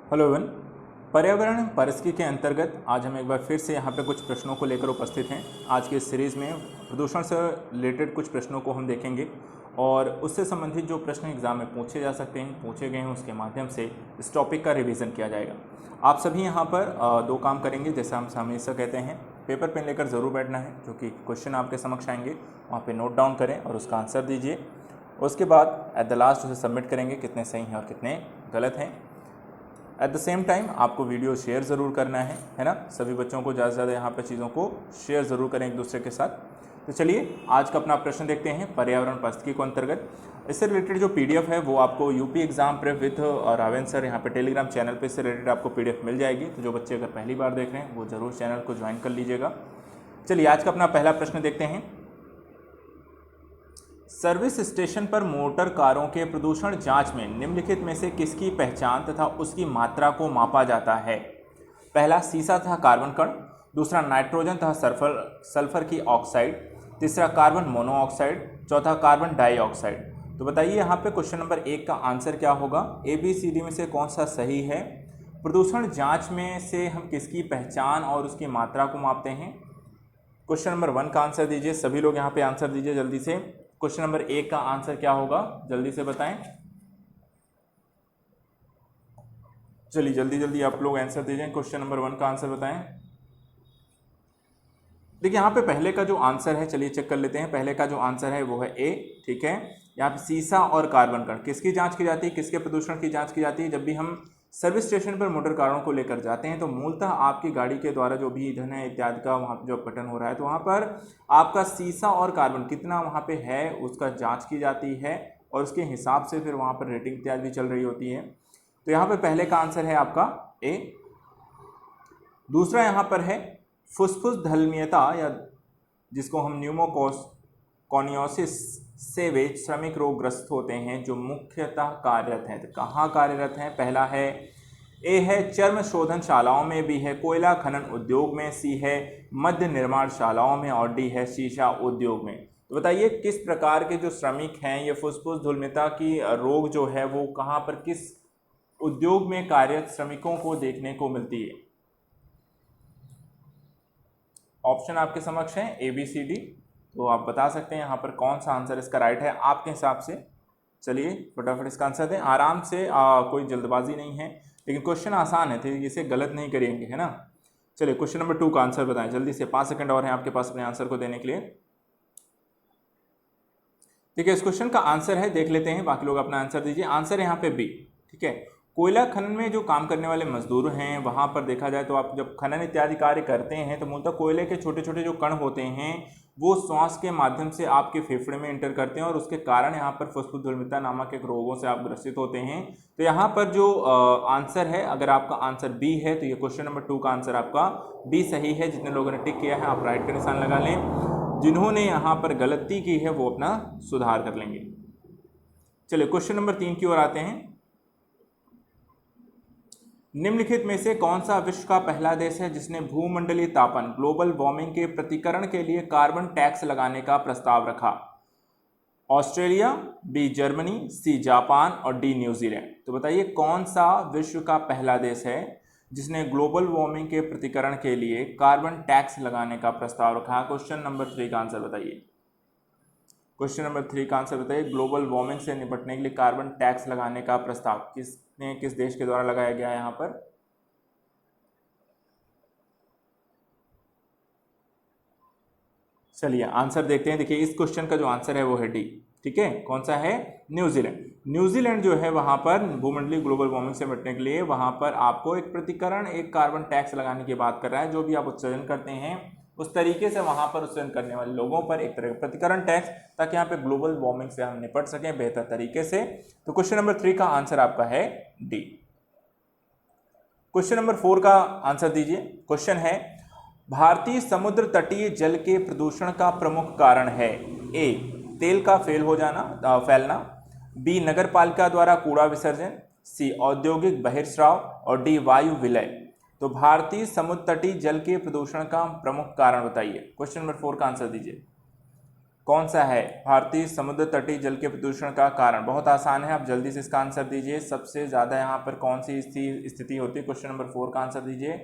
Hello everyone, पर्यावरण परिस्थिति के अंतर्गत आज हम एक बार फिर से यहाँ पे कुछ प्रश्नों को लेकर उपस्थित हैं। आज के इस सीरीज़ में प्रदूषण से रिलेटेड कुछ प्रश्नों को हम देखेंगे और उससे संबंधित जो प्रश्न एग्जाम में पूछे जा सकते हैं, पूछे गए हैं, उसके माध्यम से इस टॉपिक का रिवीजन किया जाएगा। आप सभी यहाँ पर दो काम करेंगे, जैसे हम हमेशा कहते हैं, पेपर पेन लेकर ज़रूर बैठना है, जो कि क्वेश्चन आपके समक्ष आएंगे वहाँ पर नोट डाउन करें और उसका आंसर दीजिए। उसके बाद एट द लास्ट उसे सबमिट करेंगे, कितने सही हैं और कितने गलत हैं। एट द सेम टाइम आपको वीडियो शेयर ज़रूर करना है ना। सभी बच्चों को ज़्यादा से ज़्यादा यहाँ पर चीज़ों को शेयर ज़रूर करें एक दूसरे के साथ। तो चलिए आज का अपना प्रश्न देखते हैं, पर्यावरण पारिस्थितिकी को अंतर्गत। इससे रिलेटेड जो पीडीएफ है वो आपको UP exam prep with Raven sir यहाँ पे टेलीग्राम चैनल पे इससे रिलेटेड आपको पीडीएफ मिल जाएगी। तो जो बच्चे अगर पहली बार देख रहे हैं वो ज़रूर चैनल को ज्वाइन कर लीजिएगा। चलिए आज का अपना पहला प्रश्न देखते हैं। सर्विस स्टेशन पर मोटर कारों के प्रदूषण जांच में निम्नलिखित में से किसकी पहचान तथा उसकी मात्रा को मापा जाता है? पहला सीसा तथा कार्बन कण, दूसरा नाइट्रोजन तथा सल्फर की ऑक्साइड, तीसरा कार्बन मोनोऑक्साइड, चौथा कार्बन डाइऑक्साइड। तो बताइए यहाँ पे क्वेश्चन नंबर 1 का आंसर क्या होगा? ABCD में से कौन सा सही है? प्रदूषण जाँच में से हम किसकी पहचान और उसकी मात्रा को मापते हैं? क्वेश्चन नंबर 1 का आंसर दीजिए। सभी लोग यहाँ पे आंसर दीजिए जल्दी से। क्वेश्चन नंबर 1 का आंसर क्या होगा, जल्दी से बताएं। चलिए जल्दी जल्दी आप लोग आंसर दीजिए। क्वेश्चन नंबर 1 का आंसर बताएं। देखिए यहाँ पे पहले का जो आंसर है, चलिए चेक कर लेते हैं। पहले का जो आंसर है वो है ए, ठीक है। यहाँ पे सीसा और कार्बन कण किसकी जांच की जाती है, किसके प्रदूषण की जांच की जाती है? जब भी हम सर्विस स्टेशन पर मोटर कारों को लेकर जाते हैं तो मूलतः आपकी गाड़ी के द्वारा जो भी ईंधन है इत्यादि का वहाँ जो अपघटन हो रहा है, तो वहाँ पर आपका सीसा और कार्बन कितना वहाँ पे है उसका जांच की जाती है और उसके हिसाब से फिर वहाँ पर रेटिंग इत्यादि भी चल रही होती है। तो यहाँ पर पहले का आंसर है आपका ए। दूसरा यहाँ पर है फुसफुस धल्मियता, या जिसको हम न्यूमोकॉनियोसिस से वे श्रमिक रोगग्रस्त होते हैं जो मुख्यतः कार्यरत हैं। तो कहाँ कार्यरत हैं? पहला है ए है चर्म शोधनशालाओं में, बी है कोयला खनन उद्योग में, सी है मध्य निर्माणशालाओं में और डी है शीशा उद्योग में। तो बताइए किस प्रकार के जो श्रमिक हैं ये फुसफुस धूल्मिता की रोग जो है वो कहाँ पर, किस उद्योग में कार्यरत श्रमिकों को देखने को मिलती है? ऑप्शन आपके समक्ष है ABCD, तो आप बता सकते हैं यहाँ पर कौन सा आंसर इसका राइट है आपके हिसाब से। चलिए फटाफट इसका आंसर दें आराम से, कोई जल्दबाजी नहीं है, लेकिन क्वेश्चन आसान है तो इसे गलत नहीं करेंगे, है ना। चलिए क्वेश्चन नंबर 2 का आंसर बताएं जल्दी से, 5 सेकंड और हैं आपके पास अपने आंसर को देने के लिए। ठीक है, इस क्वेश्चन का आंसर है, देख लेते हैं, बाकी लोग अपना आंसर दीजिए। आंसर यहाँ पे बी, ठीक है। कोयला खनन में जो काम करने वाले मजदूर हैं वहाँ पर देखा जाए तो आप जब खनन इत्यादि कार्य करते हैं तो मूलतः कोयले के छोटे छोटे जो कण होते हैं वो श्वास के माध्यम से आपके फेफड़े में एंटर करते हैं और उसके कारण यहाँ पर फुसफुस धूल्मिता नामक एक रोगों से आप ग्रसित होते हैं। तो यहाँ पर जो आंसर है, अगर आपका आंसर बी है तो ये क्वेश्चन नंबर 2 का आंसर आपका बी सही है। जितने लोगों ने टिक किया है आप राइट का निशान लगा लें, जिन्होंने यहाँ पर गलती की है वो अपना सुधार कर लेंगे। चलिए क्वेश्चन नंबर 3 की ओर आते हैं। निम्नलिखित में से कौन सा विश्व का पहला देश है जिसने भूमंडलीय तापन ग्लोबल वार्मिंग के प्रतिकरण के लिए कार्बन टैक्स लगाने का प्रस्ताव रखा? ऑस्ट्रेलिया, बी जर्मनी, सी जापान और डी न्यूजीलैंड। तो बताइए कौन सा विश्व का पहला देश है जिसने ग्लोबल वार्मिंग के प्रतिकरण के लिए कार्बन टैक्स लगाने का प्रस्ताव रखा? क्वेश्चन नंबर 3 का आंसर बताइए। क्वेश्चन नंबर 3 का आंसर बताइए। ग्लोबल वार्मिंग से निपटने के लिए कार्बन टैक्स लगाने का प्रस्ताव किस देश के द्वारा लगाया गया है यहाँ पर? चलिए आंसर देखते हैं। देखिए इस क्वेश्चन का जो आंसर है वो है डी, ठीक है। कौन सा है? न्यूजीलैंड। न्यूजीलैंड जो है वहां पर भूमंडलीय ग्लोबल वार्मिंग से निपटने के लिए वहां पर आपको एक प्रतिकरण, एक कार्बन टैक्स लगाने की बात कर रहा है। जो भी आप उत्सर्जन करते हैं उस तरीके से वहां पर उत्सर्जन करने वाले लोगों पर एक तरह का प्रतिकरण टैक्स, ताकि यहाँ पे ग्लोबल वार्मिंग से हम निपट सकें बेहतर तरीके से। तो क्वेश्चन नंबर 3 का आंसर आपका है डी। क्वेश्चन नंबर 4 का आंसर दीजिए। क्वेश्चन है भारतीय समुद्र तटीय जल के प्रदूषण का प्रमुख कारण है? ए तेल का फैलना, बी नगरपालिका द्वारा कूड़ा विसर्जन, सी औद्योगिक बहिर्स्राव और डी वायु विलय। तो भारतीय समुद्र तटीय जल के प्रदूषण का प्रमुख कारण बताइए। क्वेश्चन नंबर 4 का आंसर दीजिए। कौन सा है भारतीय समुद्र तटीय जल के प्रदूषण का कारण? बहुत आसान है, आप जल्दी से इसका आंसर दीजिए। सबसे ज्यादा यहाँ पर कौन सी स्थिति होती है? क्वेश्चन नंबर 4 का आंसर दीजिए।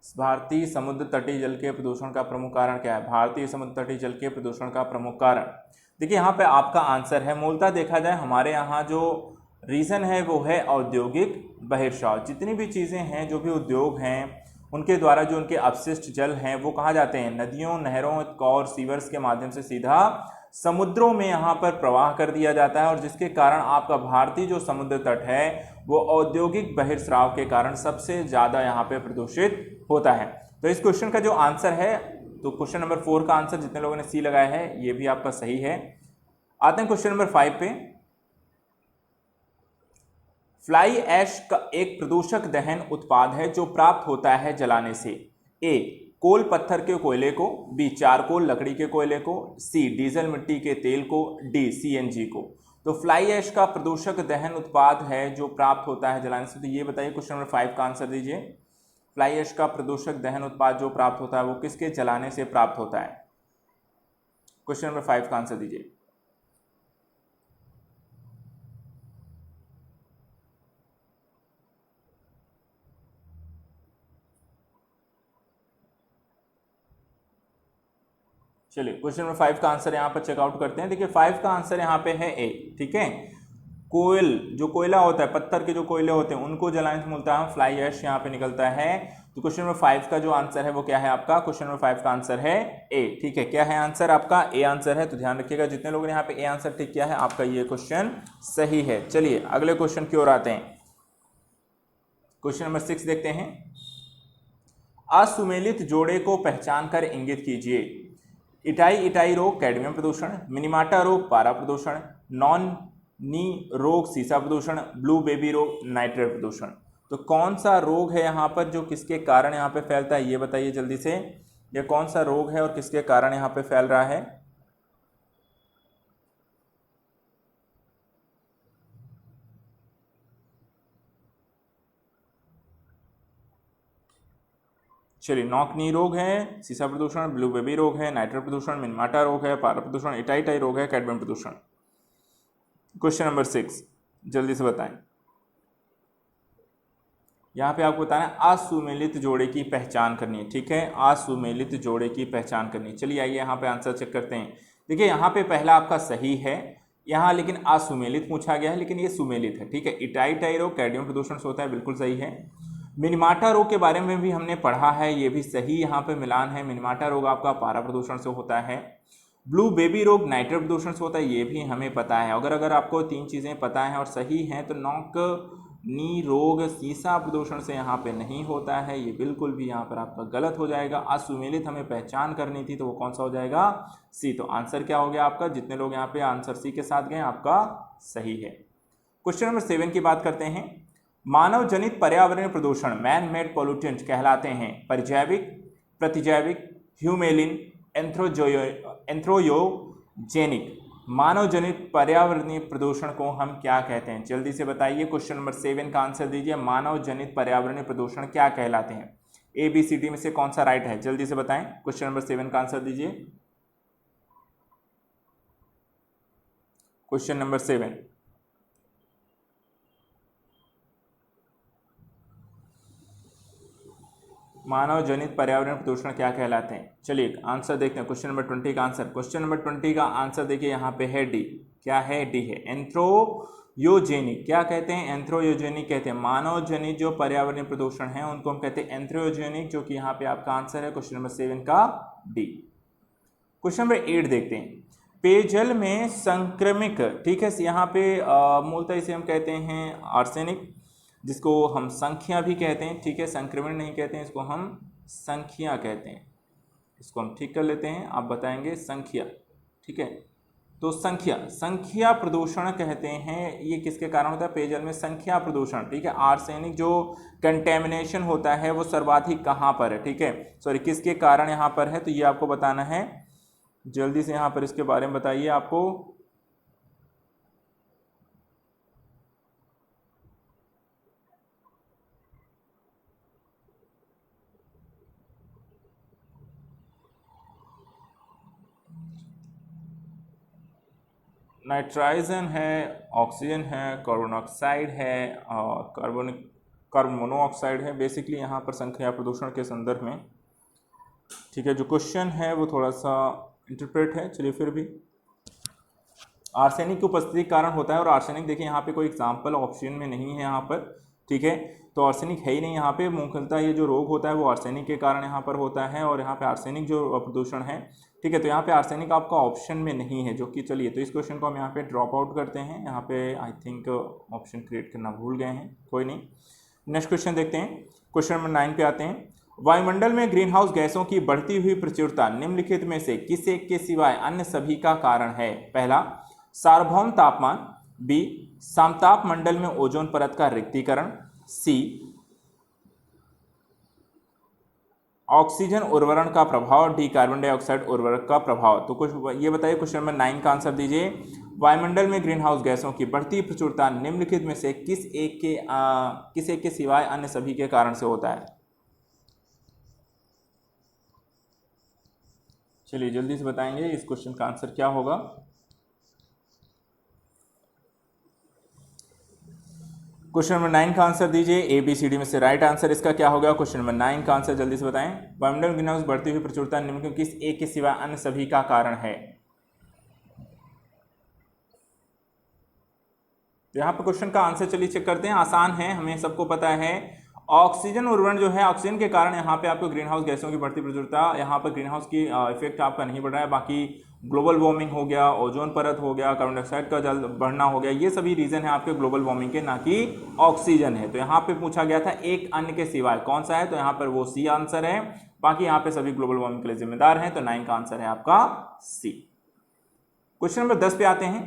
भारतीय समुद्र तटीय जल के प्रदूषण का प्रमुख कारण क्या है? भारतीय समुद्र तटीय जल के प्रदूषण का प्रमुख कारण, देखिए यहाँ पे आपका आंसर है, मूलतः देखा जाए हमारे यहाँ जो रीजन है वो है औद्योगिक बहिर्शौच। जितनी भी चीजें हैं, जो भी उद्योग हैं, उनके द्वारा जो उनके अपशिष्ट जल हैं वो कहाँ जाते हैं? नदियों, नहरों और सीवर्स के माध्यम से सीधा समुद्रों में यहाँ पर प्रवाह कर दिया जाता है, और जिसके कारण आपका भारतीय जो समुद्र तट है वो औद्योगिक बहिर्स्राव के कारण सबसे ज्यादा यहाँ पे प्रदूषित होता है। तो इस क्वेश्चन का जो आंसर है, तो क्वेश्चन नंबर 4 का आंसर जितने लोगों ने सी लगाया है ये भी आपका सही है। आते हैं क्वेश्चन नंबर 5 पे। फ्लाई ऐश का एक प्रदूषक दहन उत्पाद है जो प्राप्त होता है जलाने से। ए कोल पत्थर के कोयले को, बी चारकोल लकड़ी के कोयले को, सी डीजल मिट्टी के तेल को, डी सीएनजी को। तो फ्लाई ऐश का प्रदूषक दहन उत्पाद है जो प्राप्त होता है जलाने से, तो ये बताइए, क्वेश्चन नंबर 5 का आंसर दीजिए। फ्लाई ऐश का प्रदूषक दहन उत्पाद जो प्राप्त होता है वो किसके जलाने से प्राप्त होता है? क्वेश्चन नंबर 5 का आंसर दीजिए। चलिए क्वेश्चन नंबर 5 का आंसर यहाँ पर चेकआउट करते हैं। देखिए 5 का आंसर यहाँ पे है ए, ठीक है। कोयल, जो कोयला होता है, पत्थर के जो कोयले होते हैं उनको जलाने से मिलता है फ्लाई ऐश यहाँ पे निकलता है। तो क्वेश्चन नंबर 5 का जो आंसर है वो क्या है आपका? क्वेश्चन नंबर 5 का आंसर है ए, ठीक है। क्या है आंसर आपका? ए आंसर है। तो ध्यान रखिएगा, जितने लोगों ने यहाँ पे ए आंसर टिक किया है आपका ये क्वेश्चन सही है। चलिए अगले क्वेश्चन की ओर आते हैं। क्वेश्चन नंबर 6 देखते हैं। असुमेलित जोड़े को पहचान कर इंगित कीजिए। इटाई इटाई रोग कैडमियम प्रदूषण, मिनीमाटा रोग पारा प्रदूषण, नॉन नी रोग सीसा प्रदूषण, ब्लू बेबी रोग नाइट्रेट प्रदूषण। तो कौन सा रोग है यहाँ पर जो किसके कारण यहाँ पे फैलता है, ये बताइए जल्दी से। ये कौन सा रोग है और किसके कारण यहाँ पे फैल रहा है? चलिए, नॉकनी रोग है, सीसा प्रदूषण, ब्लू बेबी रोग है, नाइट्रेट प्रदूषण, मिनीमाटा रोग है, पारा प्रदूषण, इटाई इटाई रोग है, कैडमियम प्रदूषण। क्वेश्चन नंबर 6 जल्दी से बताएं। यहाँ पे आपको बताना है असुमेलित जोड़े की पहचान करनी है, ठीक है। असुमेलित जोड़े की पहचान करनी है। चलिए आइए यहाँ पे आंसर चेक करते हैं। देखिए यहाँ पे पहला आपका सही है यहाँ, लेकिन असुमेलित पूछा गया है, लेकिन ये सुमेलित है, ठीक है। इटाई इटाई रोग कैडमियम प्रदूषण से होता है, बिल्कुल सही है। मिनीमाटा रोग के बारे में भी हमने पढ़ा है, ये भी सही यहाँ पे मिलान है। मिनीमाटा रोग आपका पारा प्रदूषण से होता है। ब्लू बेबी रोग नाइट्रेट प्रदूषण से होता है, ये भी हमें पता है। अगर आपको 3 चीज़ें पता हैं और सही हैं तो नॉक नी रोग सीसा प्रदूषण से यहाँ पे नहीं होता है, ये बिल्कुल भी यहाँ पर आपका गलत हो जाएगा। असुमेलित हमें पहचान करनी थी, तो वो कौन सा हो जाएगा? सी। तो आंसर क्या हो गया आपका? जितने लोग यहाँ पे आंसर सी के साथ गए आपका सही है। क्वेश्चन नंबर 7 की बात करते हैं। मानव जनित पर्यावरणीय प्रदूषण मैन मेड पोल्यूटेंट कहलाते हैं परिजैविक, प्रतिजैविक, ह्यूमेलिन, एंथ्रोयोजेनिक। मानव जनित पर्यावरणीय प्रदूषण को हम क्या कहते हैं? जल्दी से बताइए। क्वेश्चन नंबर 7 का आंसर दीजिए। मानव जनित पर्यावरणीय प्रदूषण क्या कहलाते हैं? ए बी सी डी में से कौन सा राइट है? जल्दी से बताएं। क्वेश्चन नंबर 7 का आंसर दीजिए। क्वेश्चन नंबर 7, मानव जनित पर्यावरण प्रदूषण क्या कहलाते हैं? चलिए आंसर देखते हैं। क्वेश्चन नंबर 20 का आंसर। क्वेश्चन नंबर 20 का आंसर देखिए यहाँ पे है डी। क्या है? डी है एंथ्रोयोजेनिक। क्या कहते हैं? एंथ्रोयोजेनिक कहते हैं। मानव जनित जो पर्यावरणीय प्रदूषण है उनको हम कहते हैं एंथ्रोयोजेनिक, जो कि यहाँ पे आपका आंसर है क्वेश्चन नंबर 7 का डी। क्वेश्चन नंबर 8 देखते हैं। पेयजल में संक्रमिक, ठीक है, यहाँ पे मूलतः इसे हम कहते हैं आर्सेनिक, जिसको हम संख्या भी कहते हैं, ठीक है। संक्रमण नहीं कहते हैं, इसको हम संख्या कहते हैं। इसको हम ठीक कर लेते हैं, आप बताएंगे संख्या, ठीक है। तो संख्या प्रदूषण कहते हैं। ये किसके कारण होता है? पेयजल में संख्या प्रदूषण, ठीक है। आर्सेनिक जो कंटेमिनेशन होता है वो सर्वाधिक कहाँ पर है, ठीक है, सॉरी किसके कारण यहाँ पर है, तो ये आपको बताना है। जल्दी से यहाँ पर इसके बारे में बताइए आपको। नाइट्राइजन है, ऑक्सीजन है, कार्बन डाइऑक्साइड है और कार्बन मोनोऑक्साइड है। बेसिकली यहाँ पर संख्या प्रदूषण के संदर्भ में, ठीक है। जो क्वेश्चन है वो थोड़ा सा इंटरप्रेट है, चलिए फिर भी। आर्सेनिक की उपस्थिति के कारण होता है, और आर्सेनिक देखिए यहाँ पे कोई एग्जाम्पल ऑप्शन में नहीं है यहाँ पर, ठीक है। तो आर्सेनिक है ही नहीं यहाँ पे। मुख्यतः ये जो रोग होता है वो आर्सेनिक के कारण यहाँ पर होता है, और यहाँ पे आर्सेनिक जो प्रदूषण है, ठीक है। तो यहाँ पे आर्सेनिक आपका ऑप्शन में नहीं है, जो कि चलिए तो इस क्वेश्चन को हम यहाँ पे ड्रॉप आउट करते हैं। यहाँ पे आई थिंक ऑप्शन क्रिएट करना भूल गए हैं, कोई नहीं। नेक्स्ट क्वेश्चन देखते हैं। क्वेश्चन नंबर 9 पे आते हैं। वायुमंडल में ग्रीन हाउस गैसों की बढ़ती हुई प्रचुरता निम्नलिखित में से किस एक के सिवाय अन्य सभी का कारण है? पहला, सार्वभौम तापमान। बी, समताप मंडल में ओजोन परत का रिक्तीकरण। सी, ऑक्सीजन उर्वरण का प्रभाव। डी, कार्बन डाइऑक्साइड उर्वरक का प्रभाव। तो कुछ ये बताइए, क्वेश्चन नंबर 9 का आंसर दीजिए। वायुमंडल में ग्रीन हाउस गैसों की बढ़ती प्रचुरता निम्नलिखित में से किस एक के सिवाय अन्य सभी के कारण से होता है? चलिए जल्दी से बताएंगे इस क्वेश्चन का आंसर क्या होगा। क्वेश्चन नंबर 9 का आंसर दीजिए। ए बी सी डी में से राइट आंसर इसका क्या होगा? क्वेश्चन नंबर 9 का आंसर जल्दी से बताएं। वायुमंडल ग्रीन हाउस बढ़ती हुई प्रचुरता निम्न किस एक के सिवा अन्य सभी का कारण है? तो यहाँ पर क्वेश्चन का आंसर चलिए चेक करते हैं। आसान है, हमें सबको पता है। ऑक्सीजन उर्वरण जो है, ऑक्सीजन के कारण यहाँ पे आपको ग्रीन हाउस गैसों की बढ़ती प्रचुरता, यहाँ पर ग्रीन हाउस की इफेक्ट आपका नहीं बढ़ रहा है। बाकी ग्लोबल वार्मिंग हो गया, ओजोन परत हो गया, कार्बन डाइऑक्साइड का जल बढ़ना हो गया, ये सभी रीजन है आपके ग्लोबल वार्मिंग के, ना कि ऑक्सीजन है। तो यहाँ पे पूछा गया था एक अन्य के सिवाय कौन सा है, तो यहाँ पर वो सी आंसर है। बाकी यहाँ पे सभी ग्लोबल वार्मिंग के लिए जिम्मेदार हैं, तो 9 का आंसर है आपका सी। क्वेश्चन नंबर 10 पे आते हैं।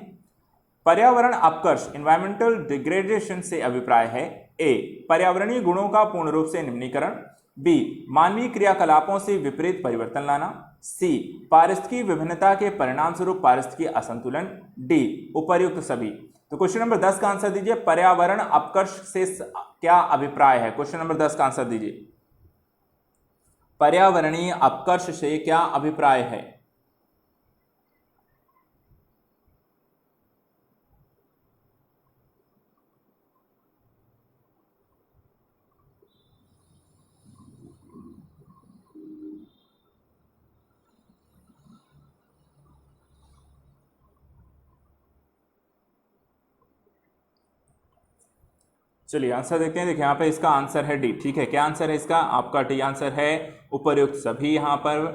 पर्यावरण अपकर्ष एनवायरमेंटल डिग्रेडेशन से अभिप्राय है। ए, पर्यावरणीय गुणों का पूर्ण रूप से निम्नीकरण। बी, मानवीय क्रियाकलापों से विपरीत परिवर्तन लाना। सी, पारिस्थितिकी विभिन्नता के परिणाम स्वरूप पारिस्थितिकी असंतुलन। डी, उपर्युक्त सभी। तो क्वेश्चन नंबर 10 का आंसर दीजिए। पर्यावरण अपकर्ष से क्या अभिप्राय है? क्वेश्चन नंबर 10 का आंसर दीजिए। पर्यावरणीय अपकर्ष से क्या अभिप्राय है? चलिए आंसर देखते हैं। देखिए यहाँ पे इसका आंसर है डी, ठीक है। क्या आंसर है इसका? आपका डी आंसर है उपर्युक्त सभी। यहाँ पर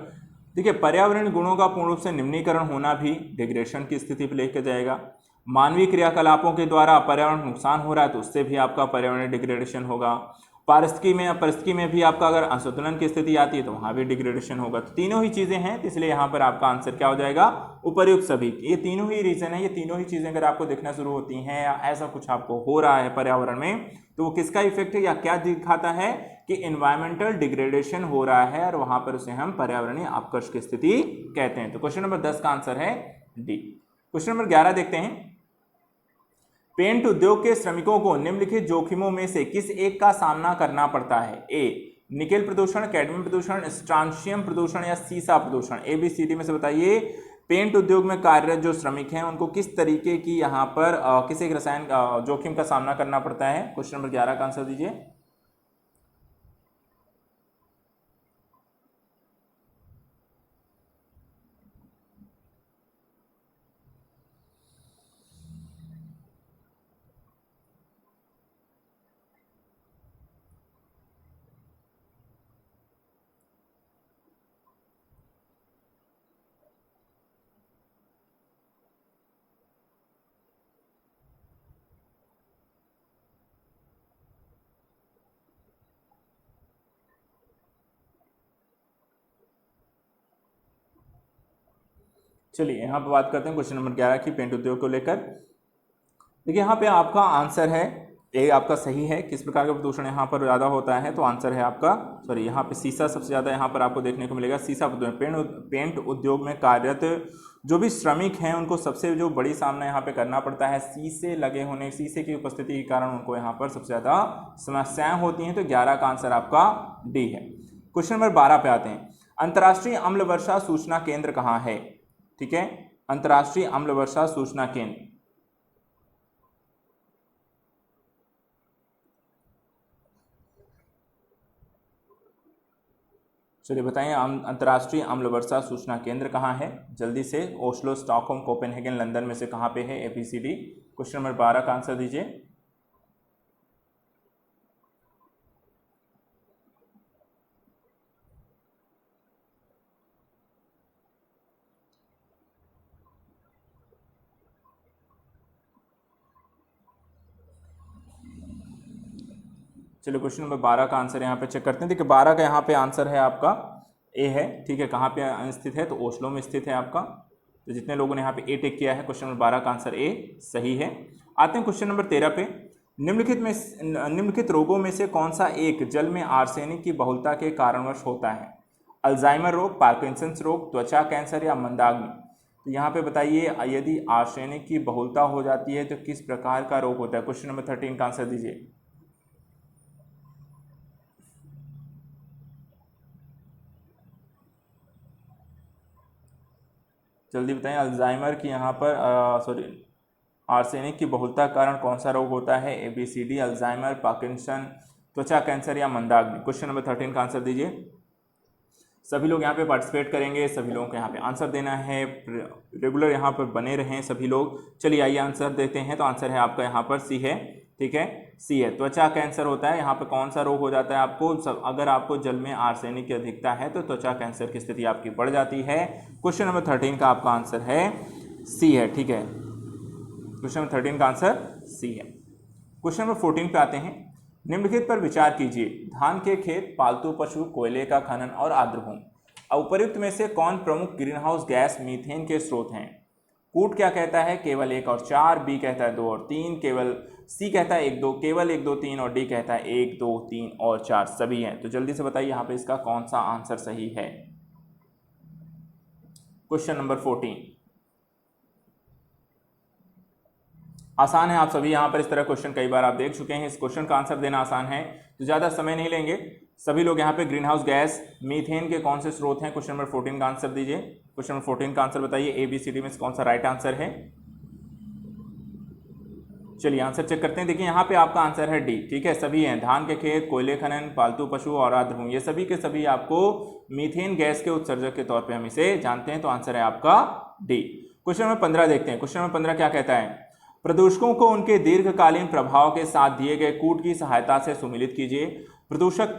देखिए, पर्यावरण गुणों का पूर्ण रूप से निम्नीकरण होना भी डिग्रेडेशन की स्थिति पर लेकर जाएगा। मानवीय क्रियाकलापों के द्वारा पर्यावरण नुकसान हो रहा है तो उससे भी आपका पर्यावरण डिग्रेडेशन होगा। परिस्थिति में भी आपका अगर असंतुलन की स्थिति आती है तो वहां भी डिग्रेडेशन होगा। तो तीनों ही चीजें हैं, तो इसलिए यहाँ पर आपका आंसर क्या हो जाएगा? उपर्युक्त सभी। ये तीनों ही रीजन है, ये तीनों ही चीजें अगर आपको दिखना शुरू होती हैं या ऐसा कुछ आपको हो रहा है पर्यावरण में, तो वो किसका इफेक्ट है या क्या दिखाता है कि एनवायरमेंटल डिग्रेडेशन हो रहा है, और वहां पर उसे हम पर्यावरणीय अपकर्ष की स्थिति कहते हैं। तो क्वेश्चन नंबर 10 का आंसर है डी। क्वेश्चन नंबर 11 देखते हैं। पेंट उद्योग के श्रमिकों को निम्नलिखित जोखिमों में से किस एक का सामना करना पड़ता है? ए, निकेल प्रदूषण, कैडमियम प्रदूषण, स्ट्रांशियम प्रदूषण या सीसा प्रदूषण। ए बी सी डी में से बताइए। पेंट उद्योग में कार्यरत जो श्रमिक हैं उनको किस तरीके की यहाँ पर किस एक रसायन जोखिम का सामना करना पड़ता है? क्वेश्चन नंबर 11 का आंसर दीजिए। चलिए यहाँ पे बात करते हैं क्वेश्चन नंबर 11 की, पेंट उद्योग को लेकर। देखिए यहाँ पे आपका आंसर है ए, आपका सही है। किस प्रकार का प्रदूषण यहाँ पर ज़्यादा होता है? तो आंसर है आपका, सॉरी, यहाँ पे सीसा सबसे ज़्यादा यहाँ पर आपको देखने को मिलेगा। सीसा प्रदूषण। पेंट उद्योग में कार्यरत जो भी श्रमिक हैं उनको सबसे जो बड़ी सामना यहाँ पे करना पड़ता है शीशे लगे होने, शीशे की उपस्थिति के कारण उनको यहाँ पर सबसे ज़्यादा समस्याएं होती हैं। तो 11 का आंसर आपका डी है। क्वेश्चन नंबर 12 पे आते हैं। अंतर्राष्ट्रीय अम्ल वर्षा सूचना केंद्र कहाँ है? ठीक है, अंतर्राष्ट्रीय अम्ल वर्षा सूचना केंद्र। चलिए बताइए, अंतर्राष्ट्रीय अम्ल वर्षा सूचना केंद्र कहाँ है? जल्दी से, ओस्लो, स्टॉकहोम, कोपेनहेगन, लंदन में से कहाँ पे है? ABCD। क्वेश्चन नंबर 12 का आंसर दीजिए। चलिए क्वेश्चन नंबर 12 का आंसर यहाँ पे चेक करते हैं। देखिए 12 का यहाँ पे आंसर है आपका ए है, ठीक है। कहाँ पे स्थित है? तो ओस्लो में स्थित है आपका। तो जितने लोगों ने यहाँ पे ए टिक किया है, क्वेश्चन नंबर 12 का आंसर ए सही है। आते हैं क्वेश्चन नंबर 13 पे। निम्नलिखित रोगों में से कौन सा एक जल में आर्सेनिक की बहुलता के कारणवश होता है? अल्जाइमर रोग, पार्किंसंस रोग, त्वचा कैंसर या मंदाग्नि। तो यहाँ पे बताइए, यदि आर्सेनिक की बहुलता हो जाती है तो किस प्रकार का रोग होता है? क्वेश्चन नंबर 13 का आंसर दीजिए। जल्दी बताएं, अल्जाइमर की यहाँ पर आर्सेनिक की बहुलता कारण कौन सा रोग होता है? ABCD, अल्जाइमर, पार्किंसन, त्वचा कैंसर या मंदाग्नि। क्वेश्चन नंबर 13 का आंसर दीजिए। सभी लोग यहाँ पे पार्टिसिपेट करेंगे, सभी लोगों को यहाँ पे आंसर देना है, रेगुलर यहाँ पर बने रहें सभी लोग। चलिए आइए आंसर देते हैं। तो आंसर है आपका यहाँ पर सी है, ठीक है, सी है। त्वचा कैंसर होता है। यहाँ पे कौन सा रोग हो जाता है आपको? अगर आपको जल में आर्सेनिक की अधिकता है तो त्वचा कैंसर की स्थिति आपकी बढ़ जाती है। क्वेश्चन नंबर 13 का आपका आंसर है सी है, ठीक है। क्वेश्चन नंबर 13 का आंसर सी है। क्वेश्चन नंबर 14 पे आते हैं। निम्नलिखित पर विचार कीजिए। धान के खेत, पालतू पशु, कोयले का खनन और आर्द्रभूमि। उपर्युक्त में से कौन प्रमुख ग्रीनहाउस गैस मीथेन के स्रोत हैं? कूट क्या कहता है? केवल 1 और 4। बी कहता है 2 और 3। केवल सी कहता है 1 2, केवल 1 2 3। और डी कहता है 1 2 3 और 4 सभी हैं। तो जल्दी से बताइए यहाँ पे इसका कौन सा आंसर सही है? क्वेश्चन नंबर 14 आसान है। आप सभी यहाँ पर इस तरह क्वेश्चन कई बार आप देख चुके हैं। इस क्वेश्चन का आंसर देना आसान है, तो ज़्यादा समय नहीं लेंगे। सभी लोग यहाँ पे ग्रीन हाउस गैस मीथेन के कौन से स्रोत हैं? क्वेश्चन नंबर 14 का आंसर दीजिए। क्वेश्चन नंबर 14 का आंसर बताइए। ABCD में से कौन सा राइट आंसर है? चलिए आंसर चेक करते हैं। देखिए यहाँ पे आपका आंसर है डी, ठीक है। सभी हैं, धान के खेत, कोयले खनन, पालतू पशु और आर्द्रभूमि, ये सभी के सभी आपको मीथेन गैस के उत्सर्जक के तौर पे हम इसे जानते हैं। तो आंसर है आपका डी। क्वेश्चन नंबर 15 देखते हैं। क्वेश्चन नंबर 15 क्या कहता है? प्रदूषकों को उनके दीर्घकालीन प्रभाव के साथ दिए गए कूट की सहायता से सुमिलित कीजिए। प्रदूषक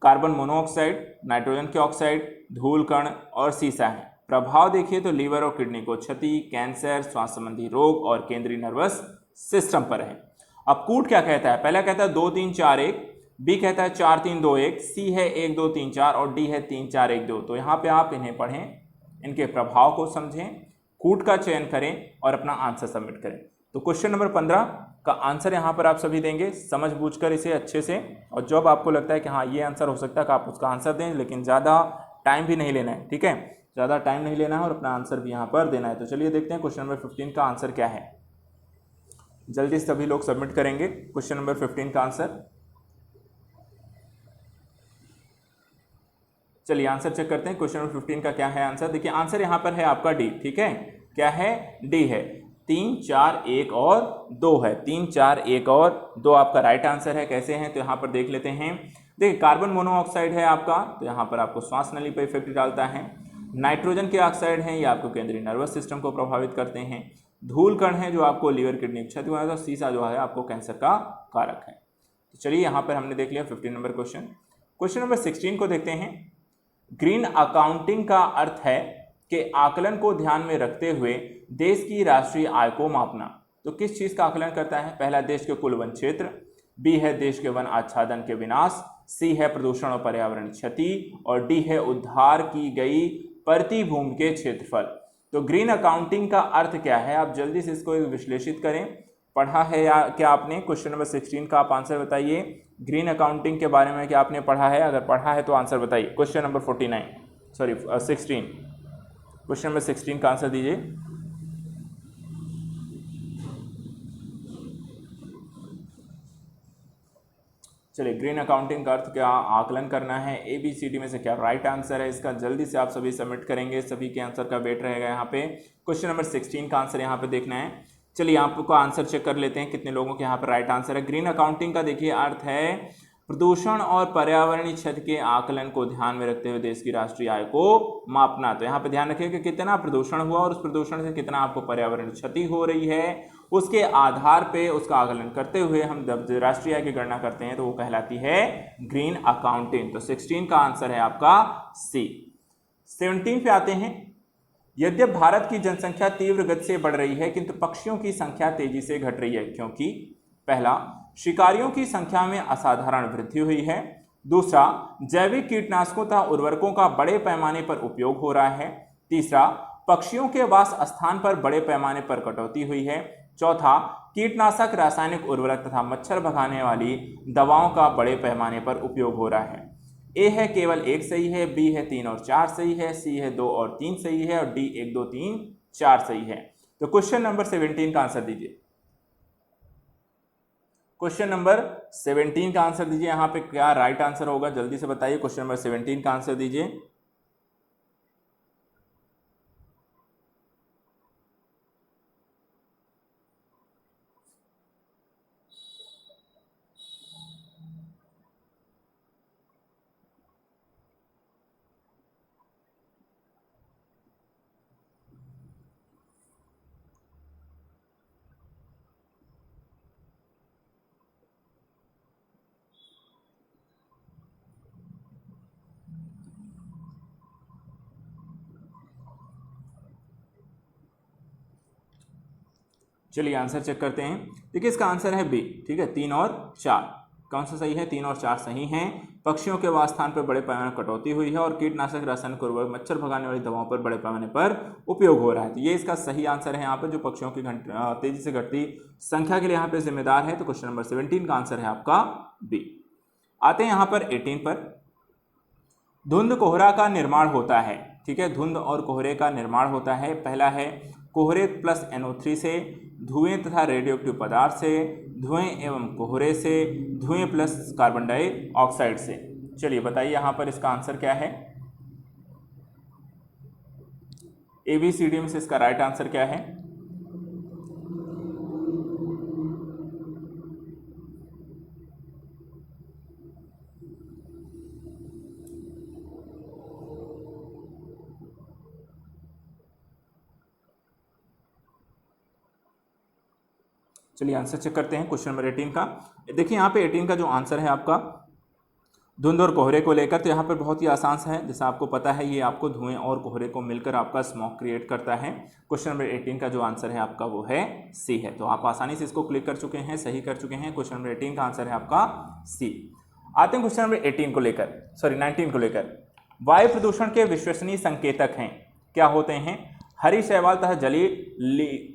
कार्बन मोनोऑक्साइड, नाइट्रोजन के ऑक्साइड, धूल कण और सीसा है। प्रभाव देखिए तो लीवर और किडनी को क्षति, कैंसर, श्वास संबंधी रोग और केंद्रीय नर्वस सिस्टम पर है। अब कूट क्या कहता है? पहला कहता है 2 3 4 1, बी कहता है 4 3 2 1, सी है 1 2 3 4 और डी है 3 4 1 2। तो यहाँ पे आप इन्हें पढ़ें, इनके प्रभाव को समझें, कूट का चयन करें और अपना आंसर सबमिट करें। तो क्वेश्चन नंबर 15 का आंसर यहाँ पर आप सभी देंगे समझ बूझकर इसे अच्छे से, और जब आपको लगता है कि हाँ ये आंसर हो सकता है, कि आप उसका आंसर दें, लेकिन ज़्यादा टाइम भी नहीं लेना है, ठीक है। ज़्यादा टाइम नहीं लेना है और अपना आंसर भी यहाँ पर देना है। तो चलिए देखते हैं क्वेश्चन नंबर 15 का आंसर क्या है। जल्दी से सभी लोग सबमिट करेंगे क्वेश्चन नंबर 15 का आंसर। चलिए आंसर चेक करते हैं। क्वेश्चन नंबर 15 का क्या है आंसर? देखिए आंसर यहाँ पर है आपका डी, ठीक है। क्या है? डी है। 3 4 1 और 2 है। 3 4 1 और 2 आपका राइट आंसर है। कैसे हैं तो यहाँ पर देख लेते हैं। देखिए कार्बन मोनोऑक्साइड है आपका, तो यहाँ पर आपको श्वास नली पर इफेक्ट डालता है। नाइट्रोजन के ऑक्साइड हैं, ये आपको केंद्रीय नर्वस सिस्टम को प्रभावित करते हैं। धूल कण है जो आपको लीवर किडनी क्षति बनाता है। सीसा जो है आपको कैंसर का कारक है। तो चलिए यहाँ पर हमने देख लिया 15 नंबर क्वेश्चन। क्वेश्चन नंबर 16 को देखते हैं। ग्रीन अकाउंटिंग का अर्थ है कि आकलन को ध्यान में रखते हुए देश की राष्ट्रीय आय को मापना। तो किस चीज का आकलन करता है? पहला देश के कुल वन क्षेत्र, बी है देश के वन आच्छादन के विनाश, सी है प्रदूषण और पर्यावरण क्षति, और डी है उद्धार की गई प्रति भूमि के क्षेत्रफल। तो ग्रीन अकाउंटिंग का अर्थ क्या है? आप जल्दी से इसको विश्लेषित करें। पढ़ा है या क्या आपने? क्वेश्चन नंबर 16 का आप आंसर बताइए। ग्रीन अकाउंटिंग के बारे में क्या आपने पढ़ा है? अगर पढ़ा है तो आंसर बताइए। Question number 16। क्वेश्चन नंबर 16 का आंसर दीजिए। चलिए, ग्रीन अकाउंटिंग का अर्थ क्या आकलन करना है, ABCD में से क्या राइट आंसर है इसका, जल्दी से आप सभी सबमिट करेंगे, सभी के आंसर का वेट रहेगा यहाँ पे। क्वेश्चन नंबर 16 का आंसर यहाँ पे देखना है। चलिए आपको आंसर चेक कर लेते हैं कितने लोगों के यहाँ पर राइट आंसर है। ग्रीन अकाउंटिंग का देखिए अर्थ है प्रदूषण और पर्यावरणीय क्षति के आकलन को ध्यान में रखते हुए देश की राष्ट्रीय आय को मापना। तो यहाँ पे ध्यान रखिए कि कितना प्रदूषण हुआ और उस प्रदूषण से कितना आपको पर्यावरण क्षति हो रही है, उसके आधार पे उसका आकलन करते हुए हम जब राष्ट्रीय आय की गणना करते हैं तो वो कहलाती है ग्रीन अकाउंटिंग। तो 16 का आंसर है आपका सी। 17 पे आते हैं। यद्यप भारत की जनसंख्या तीव्र गति से बढ़ रही है किंतु पक्षियों की संख्या तेजी से घट रही है, क्योंकि पहला, शिकारियों की संख्या में असाधारण वृद्धि हुई है। दूसरा, जैविक कीटनाशकों तथा उर्वरकों का बड़े पैमाने पर उपयोग हो रहा है। तीसरा, पक्षियों के वास स्थान पर बड़े पैमाने पर कटौती हुई है। चौथा, कीटनाशक, रासायनिक उर्वरक तथा मच्छर भगाने वाली दवाओं का बड़े पैमाने पर उपयोग हो रहा है। ए है केवल 1 सही है, बी है 3 और 4 सही है, सी है 2 और 3 सही है और डी 1 2 3 4 सही है। तो क्वेश्चन नंबर 17 का आंसर दीजिए। क्वेश्चन नंबर 17 का आंसर दीजिए। यहाँ पे क्या राइट आंसर होगा, जल्दी से बताइए। क्वेश्चन नंबर 17 का आंसर दीजिए। चलिए आंसर चेक करते हैं। देखिए इसका आंसर है बी, ठीक है, 3 और 4। कौन सा सही है? 3 और 4 सही हैं। पक्षियों के वासस्थान पर बड़े पैमाने पर कटौती हुई है और कीटनाशक, रासायनिक उर्वरक, मच्छर भगाने वाली दवाओं पर बड़े पैमाने पर उपयोग हो रहा है। तो ये इसका सही आंसर है यहाँ पर, जो पक्षियों की तेजी से घटती संख्या के लिए यहाँ पे जिम्मेदार है। तो क्वेश्चन नंबर 17 का आंसर है आपका बी। आते हैं यहाँ पर 18 पर। धुंध कोहरा का निर्माण होता है, ठीक है, धुंध और कोहरे का निर्माण होता है। पहला है कोहरे प्लस NO3 से, धुएं तथा रेडियोएक्टिव पदार्थ से, धुएं एवं कोहरे से, धुएं प्लस कार्बन डाइऑक्साइड से। चलिए बताइए यहाँ पर इसका आंसर क्या है। ABCD में से इसका राइट आंसर क्या है? चलिए आंसर चेक करते हैं क्वेश्चन नंबर 18 का। देखिए यहाँ पे 18 का जो आंसर है आपका धुंध और कोहरे को लेकर, तो यहाँ पर बहुत ही आसान सा है। जैसा आपको पता है ये आपको धुएं और कोहरे को मिलकर आपका स्मोक क्रिएट करता है। क्वेश्चन नंबर 18 का जो आंसर है आपका वो है सी है। तो आप आसानी से इसको क्लिक कर चुके हैं, सही कर चुके हैं। क्वेश्चन नंबर 18 का आंसर है आपका सी। आते हैं क्वेश्चन नंबर 18 को लेकर, सॉरी 19 को लेकर। वायु प्रदूषण के विश्वसनीय संकेतक हैं, क्या होते हैं? हरी शैवाल तथा जलीय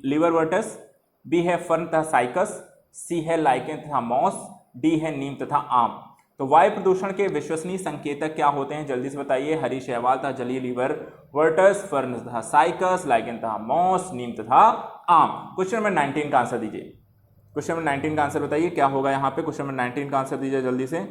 लिवरवर्टस, बी है फर्न तथा साइकस, सी है लाइकेन तथा मॉस, डी है नीम तथा आम। तो वायु प्रदूषण के विश्वसनीय संकेतक क्या होते हैं, जल्दी से बताइए। हरी शैवाल तथा जलीय लिवरवर्टस, फर्न तथा साइकस, लाइकेन तथा मॉस, नीम तथा आम। क्वेश्चन नंबर 19 का आंसर दीजिए। क्वेश्चन नंबर 19 का आंसर बताइए क्या होगा यहाँ पे। क्वेश्चन नंबर 19 का आंसर दीजिए जल्दी से।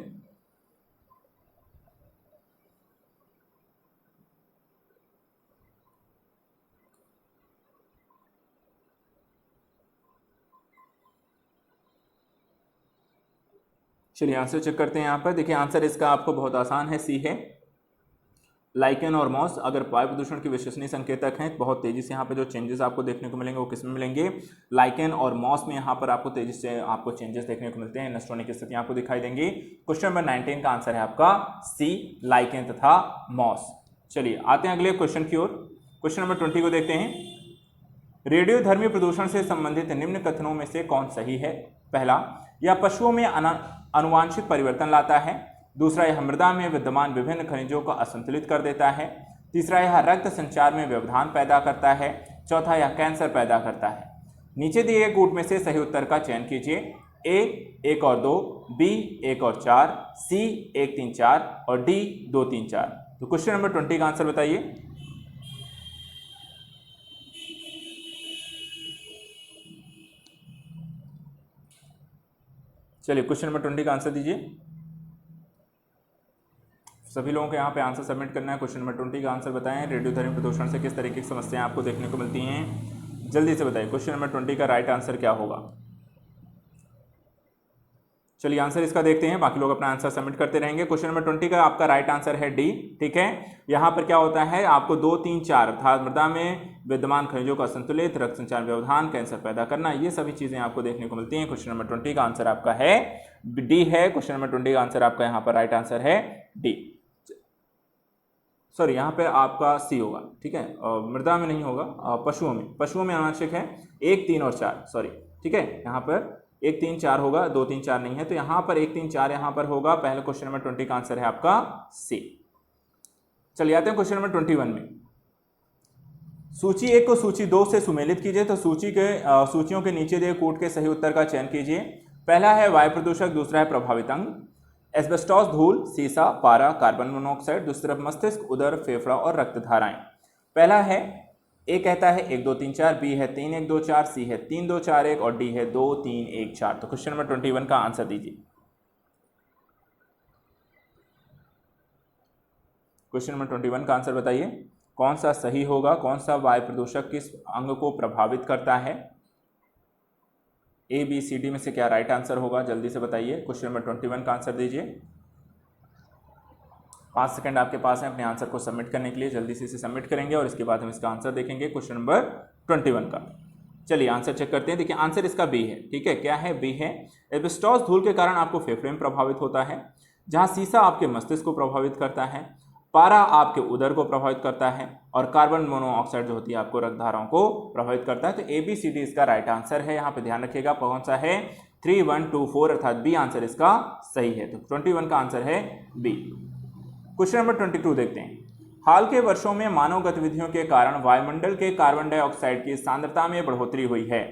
चलिए आंसर चेक करते हैं यहाँ पर। देखिए आंसर इसका आपको बहुत आसान है, सी है लाइकेन और मॉस। अगर वायु प्रदूषण के विश्वसनीय संकेतक हैं, बहुत तेजी से यहाँ पे जो चेंजेस आपको देखने को मिलेंगे वो किसमें मिलेंगे? लाइकेन और मॉस में यहाँ पर आपको तेजी से आपको चेंजेस देखने को मिलते हैं, नष्ट होने की स्थिति आपको दिखाई देंगी। क्वेश्चन नंबर 19 का आंसर है आपका सी, लाइकेन तथा मॉस। चलिए आते हैं अगले क्वेश्चन की ओर। क्वेश्चन नंबर 20 को देखते हैं। रेडियोधर्मी प्रदूषण से संबंधित निम्न कथनों में से कौन सही है? पहला, यह पशुओं में आनुवांशिक परिवर्तन लाता है। दूसरा, यह मृदा में विद्यमान विभिन्न खनिजों को असंतुलित कर देता है। तीसरा, यह रक्त संचार में व्यवधान पैदा करता है। चौथा, यह कैंसर पैदा करता है। नीचे दिए गए कूट में से सही उत्तर का चयन कीजिए। ए 1 और 2, बी 1 और 4, सी 1 3 4 और डी 2 3 4। तो क्वेश्चन नंबर 20 का आंसर बताइए। चलिए क्वेश्चन नंबर 20 का आंसर दीजिए। सभी लोगों को यहाँ पे आंसर सबमिट करना है। क्वेश्चन नंबर 20 का आंसर बताएं, रेडियोधर्मी प्रदूषण से किस तरीके की समस्याएं आपको देखने को मिलती हैं, जल्दी से बताइए। क्वेश्चन नंबर 20 का राइट आंसर क्या होगा? चलिए आंसर इसका देखते हैं, बाकी लोग अपना आंसर सबमिट करते रहेंगे। क्वेश्चन नंबर 20 का आपका राइट आंसर है डी। ठीक है, यहाँ पर क्या होता है, आपको 2, 3, 4 अर्थात मृदा में विद्यमान खनिजों का संतुलित, रक्त संचार व्यवधान, कैंसर पैदा करना, ये सभी चीजें आपको देखने को मिलती हैं। क्वेश्चन नंबर 20 का आंसर आपका है डी है। क्वेश्चन नंबर 20 का आंसर आपका यहाँ पर राइट आंसर है डी। सॉरी, यहाँ पे आपका सी होगा। ठीक है, मृदा में नहीं होगा, पशुओं में आनुवंशिक है 1, 3 और 4। सॉरी, ठीक है, यहाँ पर 1, 3, 4 होगा, 2, 3, 4 नहीं है, तो यहाँ पर 1, 3, 4 यहाँ पर होगा। पहले क्वेश्चन नंबर 20 का आंसर है आपका सी। चलिए आते हैं क्वेश्चन नंबर 21 में। सूची 1 को सूची 2 से सुमेलित कीजिए, तो सूचियों के नीचे दिए कूट के सही उत्तर का चयन कीजिए। पहला है वायु प्रदूषक, दूसरा है प्रभावित अंग, एस्बेस्टॉस, धूल, सीसा, पारा, कार्बन मोनोऑक्साइड, दूसरी तरफ मस्तिष्क, उदर, फेफड़ा और रक्त धाराएं। पहला है ए कहता है 1, 2, 3, 4, बी है 3, 1, 2, 4, सी है 3, 2, 4, 1 और डी है 2, 3, 1, 4। तो क्वेश्चन नंबर 21 का आंसर दीजिए। क्वेश्चन नंबर 21 का आंसर बताइए, कौन सा सही होगा, कौन सा वायु प्रदूषक किस अंग को प्रभावित करता है? ए, बी, सी, डी में से क्या राइट आंसर होगा, जल्दी से बताइए। क्वेश्चन नंबर 21 का आंसर दीजिए। 5 सेकंड आपके पास है अपने आंसर को सबमिट करने के लिए, जल्दी से इसे सबमिट करेंगे और इसके बाद हम इसका आंसर देखेंगे क्वेश्चन नंबर 21 का। चलिए आंसर चेक करते हैं। देखिए आंसर इसका बी है। ठीक है, क्या है? बी है। एस्बेस्टॉस धूल के कारण आपको फेफड़े में प्रभावित होता है, जहां सीसा आपके मस्तिष्क को प्रभावित करता है, पारा आपके उदर को प्रभावित करता है और कार्बन मोनोऑक्साइड जो होती है आपको रक्त धाराओं को प्रभावित करता है। तो ए, बी, सी, डी इसका राइट आंसर है। यहाँ पे ध्यान रखिएगा कौन सा है, 3, 1, 2, 4 अर्थात बी आंसर इसका सही है। तो 21 का आंसर है बी। क्वेश्चन नंबर 22 देखते हैं। हाल के वर्षों में मानव गतिविधियों के कारण वायुमंडल के कार्बन डाइऑक्साइड की सांद्रता में बढ़ोतरी हुई है,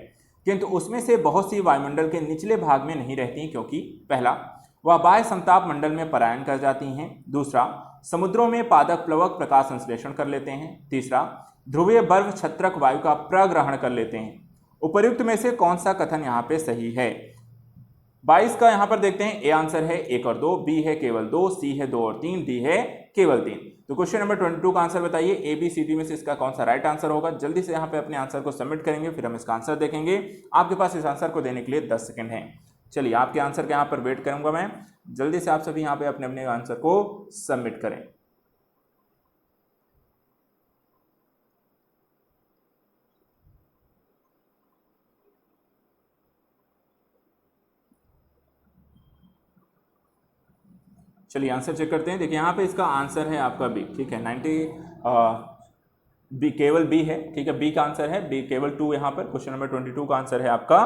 किंतु उसमें से बहुत सी वायुमंडल के निचले भाग में नहीं रहती, क्योंकि पहला, वह बाह्य समताप मंडल में पलायन कर जाती हैं, दूसरा, समुद्रों में पादप प्लवक प्रकाश संश्लेषण कर लेते हैं, तीसरा, ध्रुवीय बर्फ छत्रक वायु का प्रग्रहण कर लेते हैं। उपर्युक्त में से कौन सा कथन यहाँ पे सही है? 22 का यहाँ पर देखते हैं। ए आंसर है 1 और 2, बी है केवल 2, सी है 2 और 3, डी है केवल 3। तो क्वेश्चन नंबर 22 का आंसर बताइए, ए, बी, सी, डी में से इसका कौन सा राइट आंसर होगा? जल्दी से यहाँ पे अपने आंसर को सबमिट करेंगे, फिर हम इसका आंसर देखेंगे। आपके पास इस आंसर को देने के लिए 10 सेकंड है। चलिए आपके आंसर के यहाँ पर वेट करूंगा मैं, जल्दी से आप सभी यहाँ पे अपने अपने आंसर को सबमिट करें। चलिए आंसर चेक करते हैं। देखिए यहाँ पे इसका आंसर है आपका बी। ठीक है, 90 बी, केवल बी है। ठीक है, बी का आंसर है बी, केवल 2 यहाँ पर। क्वेश्चन नंबर 22 का आंसर है आपका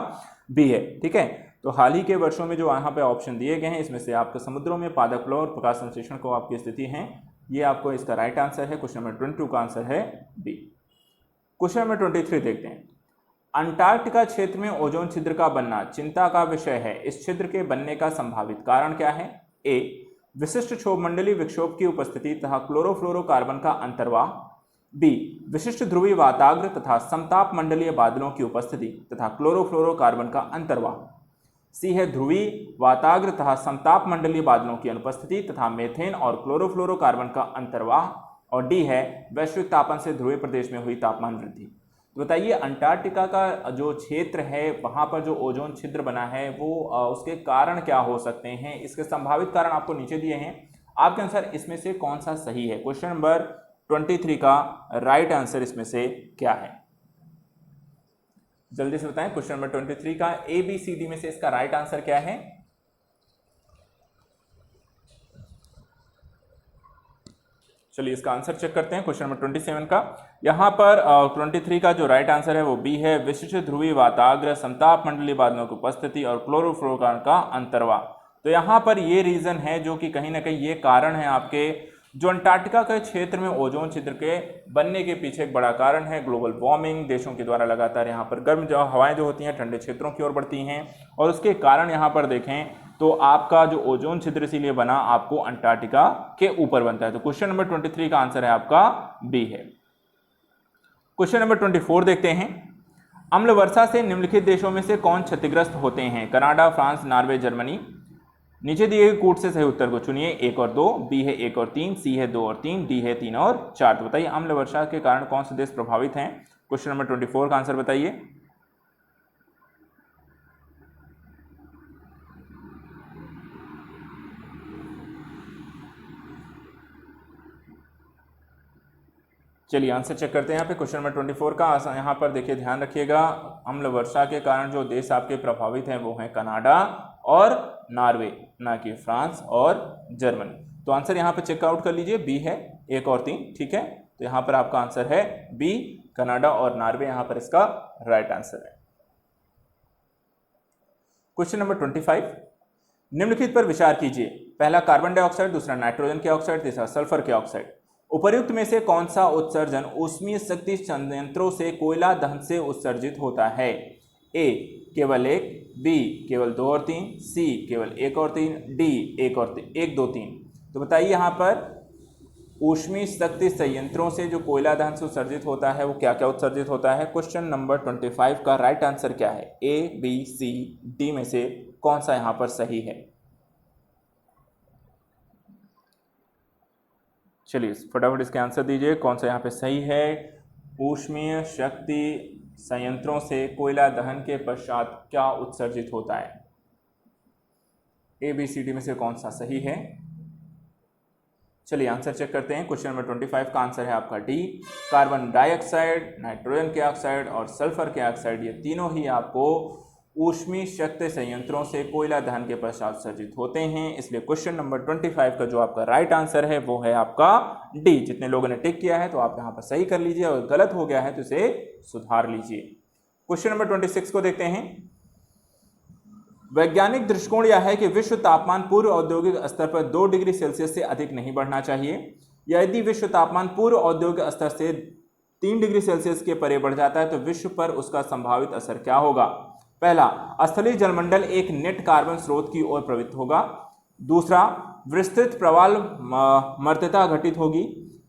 बी है। ठीक है, तो हाल ही के वर्षों में जो यहाँ पे ऑप्शन दिए गए हैं, इसमें से आपके समुद्रों में पादप प्लव और प्रकाश संश्लेषण को आपकी स्थिति है, ये आपको इसका राइट आंसर है। क्वेश्चन नंबर 22 का आंसर है बी। क्वेश्चन नंबर 23 देखते हैं। अंटार्कटिका क्षेत्र में ओजोन छिद्र का बनना चिंता का विषय है, इस छिद्र के बनने का संभावित कारण क्या है? ए, विशिष्ट क्षोभमंडलीय विक्षोभ की उपस्थिति तथा क्लोरोफ्लोरोकार्बन का अंतर्वाह, बी, विशिष्ट ध्रुवीय वाताग्र तथा समताप मंडलीय बादलों की उपस्थिति तथा क्लोरोफ्लोरोकार्बन का अंतर्वाह, सी है ध्रुवीय वाताग्र तथा समताप मंडलीय बादलों की अनुपस्थिति तथा मेथेन और क्लोरोफ्लोरोकार्बन का अंतर्वाह, और डी है वैश्विक तापन से ध्रुवीय प्रदेश में हुई तापमान वृद्धि। तो बताइए अंटार्कटिका का जो क्षेत्र है वहां पर जो ओजोन छिद्र बना है वो उसके कारण क्या हो सकते हैं? इसके संभावित कारण आपको नीचे दिए हैं। आपके अनुसार इसमें से कौन सा सही है? क्वेश्चन नंबर 23 का राइट आंसर इसमें से क्या है? जल्दी से बताएं। क्वेश्चन नंबर 23 का ए, बी, सी, डी में से इसका राइट आंसर क्या है? चलिए इसका आंसर चेक करते हैं। क्वेश्चन नंबर 27 का यहाँ पर 23 का जो राइट आंसर है वो बी है, विशिष्ट ध्रुवीय वाताग्र समताप मंडलीय बादलों की उपस्थिति और क्लोरोफ्लोरोकार्बन का अंतर्वाह। तो यहाँ पर ये रीजन है जो कि कहीं ना कहीं ये कारण है आपके जो अंटार्कटिका के क्षेत्र में ओजोन छिद्र के बनने के पीछे एक बड़ा कारण है ग्लोबल वार्मिंग। देशों के द्वारा लगातार यहाँ पर गर्म जो हवाएं जो होती हैं ठंडे क्षेत्रों की ओर बढ़ती हैं, और उसके कारण यहाँ पर देखें तो आपका जो ओजोन छिद्र इसीलिए बना आपको अंटार्कटिका के ऊपर बनता है। तो क्वेश्चन नंबर 23 का आंसर है आपका बी है। क्वेश्चन नंबर 24 देखते हैं। अम्ल वर्षा से निम्नलिखित देशों में से कौन क्षतिग्रस्त होते हैं? Canada, France, Norway, Germany. नीचे दिए गए कूट से सही उत्तर को चुनिए, 1 और 2, बी है 1 और 3, सी है 2 और 3, डी है 3 और 4। तो बताइए अम्ल वर्षा के कारण कौन से देश प्रभावित हैं? क्वेश्चन नंबर 24 का आंसर बताइए। चलिए आंसर चेक करते हैं यहाँ पे क्वेश्चन नंबर 24 का। यहाँ पर देखिए ध्यान रखिएगा, अम्ल वर्षा के कारण जो देश आपके प्रभावित हैं वो हैं कनाडा और नॉर्वे, ना कि फ्रांस और जर्मनी। तो आंसर यहाँ पे चेकआउट कर लीजिए, बी है 1 और 3, ठीक है। तो यहाँ पर आपका आंसर है बी, कनाडा और नॉर्वे, यहाँ पर इसका राइट आंसर है। क्वेश्चन नंबर 25, निम्नलिखित पर विचार कीजिए। पहला कार्बन डाइऑक्साइड, दूसरा नाइट्रोजन के ऑक्साइड, तीसरा सल्फर के ऑक्साइड। उपर्युक्त में से कौन सा उत्सर्जन ऊष्मीय शक्ति संयंत्रों से कोयला दहन से उत्सर्जित होता है? ए केवल 1, बी केवल 2 और 3, सी केवल 1 और 3, डी 1 2 3। तो बताइए यहाँ पर ऊष्मीय शक्ति संयंत्रों से जो कोयला दहन से उत्सर्जित होता है वो क्या क्या उत्सर्जित होता है? क्वेश्चन नंबर 25 का राइट आंसर क्या है? ए, बी, सी, डी में से कौन सा यहाँ पर सही है? चलिए फटाफट इसके आंसर दीजिए, कौन सा यहाँ पे सही है? ऊष्मीय शक्ति संयंत्रों से कोयला दहन के पश्चात क्या उत्सर्जित होता है? ए, बी, सी, डी में से कौन सा सही है? चलिए आंसर चेक करते हैं। क्वेश्चन नंबर 25 का आंसर है आपका डी, कार्बन डाइऑक्साइड, नाइट्रोजन के ऑक्साइड और सल्फर के ऑक्साइड, ये तीनों ही आपको ऊष्मीय शक्ति संयंत्रों से कोयला दहन के पश्चात उत्सर्जित होते हैं। इसलिए क्वेश्चन नंबर 25 का जो आपका राइट आंसर है वो है आपका डी। जितने लोगों ने टिक किया है तो आप यहाँ पर सही कर लीजिए, और गलत हो गया है तो इसे सुधार लीजिए। क्वेश्चन नंबर 26 को देखते हैं। वैज्ञानिक दृष्टिकोण यह है कि विश्व तापमान पूर्व औद्योगिक स्तर पर 2 डिग्री सेल्सियस से अधिक नहीं बढ़ना चाहिए। यदि विश्व तापमान पूर्व औद्योगिक स्तर से 3 डिग्री सेल्सियस के परे बढ़ जाता है तो विश्व पर उसका संभावित असर क्या होगा? पहला, स्थलीय जलमंडल एक नेट कार्बन स्रोत की ओर प्रवृत्त होगा। दूसरा, विस्तृत प्रवाल मर्त्यता घटित होगी।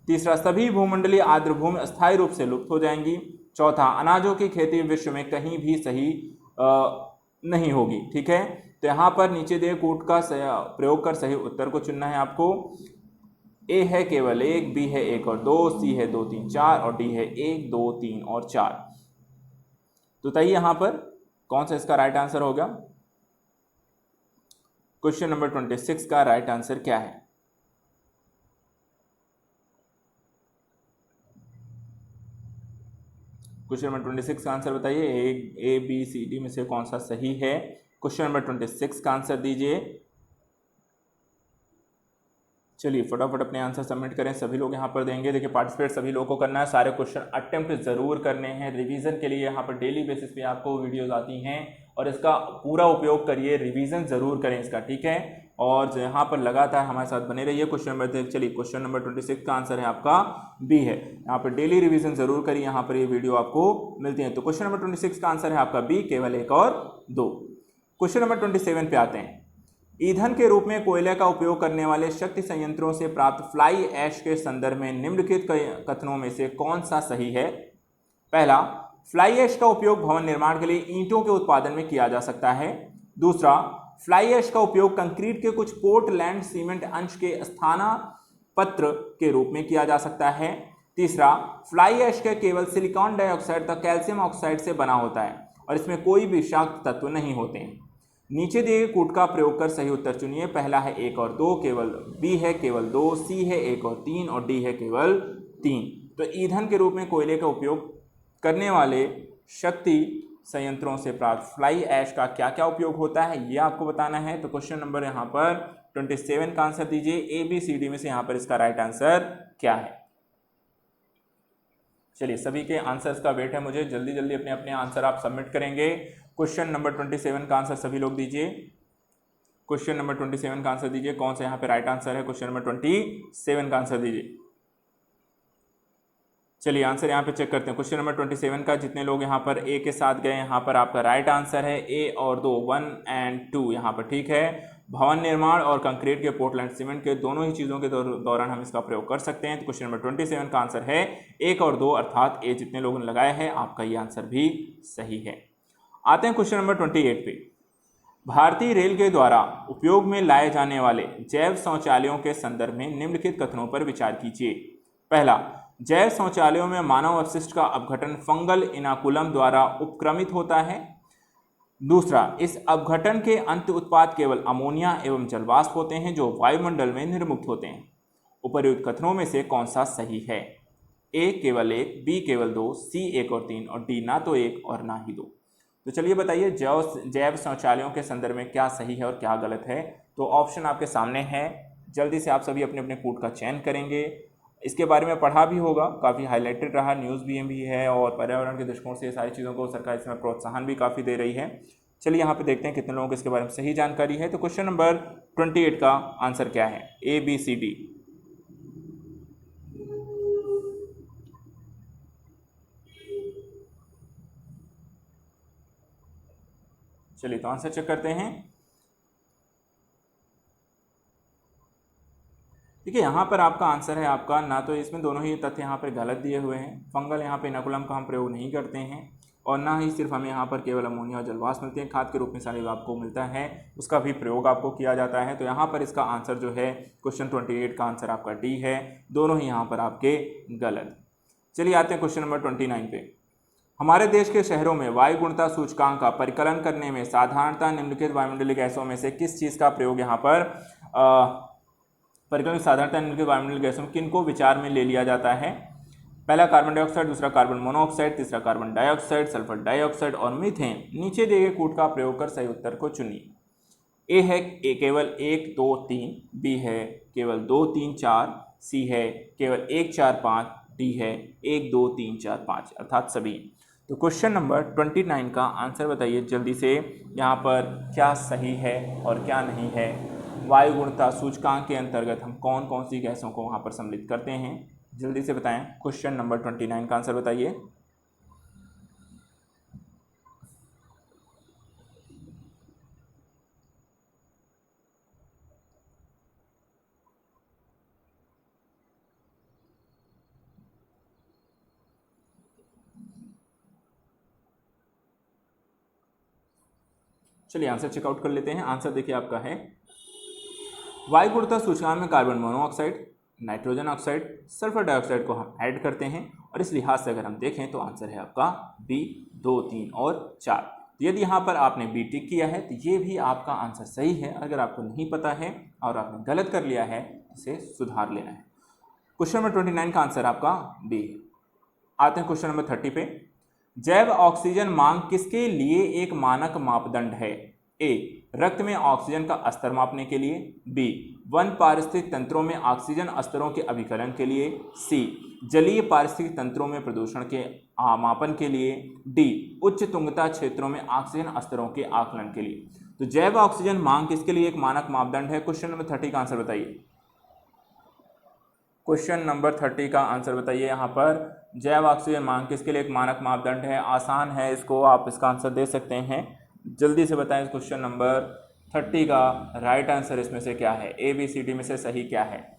तीसरा, सभी भूमंडलीय आर्द्रभूमि अस्थायी रूप से लुप्त हो जाएंगी। चौथा, अनाजों की खेती विश्व में कहीं भी सही नहीं होगी। ठीक है, तो यहाँ पर नीचे दिए कूट का प्रयोग कर सही उत्तर को चुनना है आपको। ए है केवल 1, बी है 1 और 2, सी है 2 3 4 और डी है 1 2 3 और 4। तो बताइए यहाँ पर कौन सा इसका राइट आंसर होगा? क्वेश्चन नंबर 26 का राइट आंसर क्या है? क्वेश्चन नंबर 26 का आंसर बताइए। ए, बी, सी, डी में से कौन सा सही है? क्वेश्चन नंबर 26 का आंसर दीजिए। चलिए फटाफट अपने आंसर सबमिट करें, सभी लोग यहाँ पर देंगे। देखिए पार्टिसिपेट सभी लोगों को करना है, सारे क्वेश्चन अटेम्प्ट जरूर करने हैं। रिवीजन के लिए यहाँ पर डेली बेसिस पे आपको वीडियोस आती हैं और इसका पूरा उपयोग करिए, रिवीजन जरूर करें इसका, ठीक है। और यहाँ पर लगातार हमारे साथ बने रहिए। क्वेश्चन नंबर चलिए क्वेश्चन नंबर 26 का आंसर है आपका बी है। यहाँ पर डेली रिवीजन जरूर करिए, यहाँ पर ये वीडियो आपको मिलती है। तो क्वेश्चन नंबर 26 का आंसर है आपका बी, केवल 1 और 2। क्वेश्चन नंबर 27 पे आते हैं। ईंधन के रूप में कोयले का उपयोग करने वाले शक्ति संयंत्रों से प्राप्त फ्लाई ऐश के संदर्भ में निम्नलिखित कथनों में से कौन सा सही है? पहला, फ्लाई ऐश का उपयोग भवन निर्माण के लिए ईंटों के उत्पादन में किया जा सकता है। दूसरा, फ्लाई ऐश का उपयोग कंक्रीट के कुछ पोर्टलैंड सीमेंट अंश के स्थानापत्र के रूप में किया जा सकता है। तीसरा, फ्लाई ऐश का केवल सिलिकॉन डाइऑक्साइड तथा कैल्शियम ऑक्साइड से बना होता है और इसमें कोई भी विषाक्त तत्व नहीं होते हैं। नीचे दिए गए कूट का प्रयोग कर सही उत्तर चुनिए। पहला है 1 और 2, केवल बी है केवल 2, सी है 1 और 3 और डी है केवल 3। तो ईंधन के रूप में कोयले का उपयोग करने वाले शक्ति संयंत्रों से प्राप्त फ्लाई ऐश का क्या क्या उपयोग होता है ये आपको बताना है। तो क्वेश्चन नंबर यहाँ पर 27 का आंसर दीजिए। ए, बी, सी, डी में से यहाँ पर इसका राइट आंसर क्या है? चलिए सभी के आंसर्स का वेट है मुझे, जल्दी जल्दी अपने अपने आंसर आप सबमिट करेंगे। क्वेश्चन नंबर 27 का आंसर सभी लोग दीजिए। क्वेश्चन नंबर 27 का आंसर दीजिए, कौन सा यहाँ पे राइट आंसर है? क्वेश्चन नंबर 27 का आंसर दीजिए। चलिए आंसर यहाँ पे चेक करते हैं। क्वेश्चन नंबर 27 का जितने लोग यहाँ पर ए के साथ गए, यहाँ पर आपका राइट आंसर है ए और 2, 1 और 2 यहाँ पर, ठीक है। भवन निर्माण और कंक्रीट के पोर्टलैंड सीमेंट के दोनों ही चीज़ों के दौरान हम इसका प्रयोग कर सकते हैं। तो क्वेश्चन नंबर 27 का आंसर है 1 और 2, अर्थात ए जितने लोगों ने लगाया है आपका ये आंसर भी सही है। आते हैं क्वेश्चन नंबर 28 पे। भारतीय रेल के द्वारा उपयोग में लाए जाने वाले जैव शौचालयों के संदर्भ में निम्नलिखित कथनों पर विचार कीजिए। पहला, जैव शौचालयों में मानव अपशिष्ट का अपघटन फंगल इनाकुलम द्वारा उपक्रमित होता है। दूसरा, इस अपघटन के अंत उत्पाद केवल अमोनिया एवं जलवाष्प होते हैं जो वायुमंडल में निर्मुक्त होते हैं। उपर्युक्त कथनों में से कौन सा सही है? ए केवल 1, बी केवल 2, सी 1 और 3 और डी ना तो 1 और ना ही 2। तो चलिए बताइए जैव शौचालयों के संदर्भ में क्या सही है और क्या गलत है। तो ऑप्शन आपके सामने है, जल्दी से आप सभी अपने अपने कोड का चयन करेंगे। इसके बारे में पढ़ा भी होगा, काफ़ी हाईलाइटेड रहा, न्यूज़ भी है और पर्यावरण के दृष्टिकोण से ये सारी चीज़ों को सरकार इसमें प्रोत्साहन भी काफ़ी दे रही है। चलिए यहाँ पे देखते हैं कितने लोगों को इसके बारे में सही जानकारी है। तो क्वेश्चन नंबर 28 का आंसर क्या है? ए, बी, सी, डी। चलिए तो आंसर चेक करते हैं। देखिए यहाँ पर आपका आंसर है आपका ना तो इसमें दोनों ही तथ्य यहाँ पर गलत दिए हुए हैं। फंगल यहाँ पे इनाकुलम का हम प्रयोग नहीं करते हैं और ना ही सिर्फ हमें यहाँ पर केवल अमोनिया और जलवाष्प मिलते हैं, खाद के रूप में सारी आपको मिलता है, उसका भी प्रयोग आपको किया जाता है। तो यहाँ पर इसका आंसर जो है क्वेश्चन 28 का आंसर आपका डी है। दोनों ही यहाँ पर आपके गलत। चलिए आते हैं क्वेश्चन नंबर 29 पे। हमारे देश के शहरों में वायु गुणवत्ता सूचकांक का परिकलन करने में साधारणतः निम्नलिखित वायुमंडलीय गैसों में से किस चीज़ का प्रयोग यहाँ पर परिकलन साधारणतः निम्नलिखित वायुमंडलीय गैसों किनको विचार में ले लिया जाता है? पहला कार्बन डाइऑक्साइड, दूसरा कार्बन मोनोऑक्साइड, तीसरा कार्बन डाइऑक्साइड, सल्फर डाइऑक्साइड और मीथेन। नीचे दिए गए कूट का प्रयोग कर सही उत्तर को चुनिए। ए है केवल 1, 2, 3, बी है केवल 2, 3, 4, सी है केवल 1, 4, 5, डी है 1, 2, 3, 4, 5 अर्थात सभी। तो क्वेश्चन नंबर 29 का आंसर बताइए जल्दी से, यहाँ पर क्या सही है और क्या नहीं है। वायु गुणवत्ता सूचकांक के अंतर्गत हम कौन कौन सी गैसों को वहाँ पर सम्मिलित करते हैं, जल्दी से बताएं। क्वेश्चन नंबर 29 का आंसर बताइए। चलिए आंसर चेकआउट कर लेते हैं। आंसर देखिए आपका है वायु गुणवत्ता सूचकांक में carbon monoxide, nitrogen oxide, sulphur dioxide को हम ऐड करते हैं और इस लिहाज से अगर हम देखें तो आंसर है आपका बी 2, 3 और 4। तो यदि यहाँ पर आपने बी टिक किया है तो ये भी आपका आंसर सही है। अगर आपको नहीं पता है और आपने गलत कर लिया है इसे सुधार लेना है। क्वेश्चन नंबर 29 का आंसर आपका बी है। आते हैं क्वेश्चन नंबर 30 पे। जैव ऑक्सीजन मांग किसके लिए एक मानक मापदंड है? ए, रक्त में ऑक्सीजन का स्तर मापने के लिए, बी, वन पारिस्थितिक तंत्रों में ऑक्सीजन स्तरों के अभिकलन के लिए, सी, जलीय पारिस्थितिक तंत्रों में प्रदूषण के मापन के लिए, डी, उच्च तुंगता क्षेत्रों में ऑक्सीजन स्तरों के आकलन के लिए। तो जैव ऑक्सीजन मांग किसके लिए एक मानक मापदंड है? क्वेश्चन नंबर 30 का आंसर बताइए। क्वेश्चन नंबर 30 का आंसर बताइए। यहाँ पर जैव ऑक्सीजन मांग किसके लिए एक मानक मापदंड है? आसान है, इसको आप इसका आंसर दे सकते हैं। जल्दी से बताएं क्वेश्चन नंबर 30 का राइट आंसर इसमें से क्या है? ए, बी, सी, डी में से सही क्या है?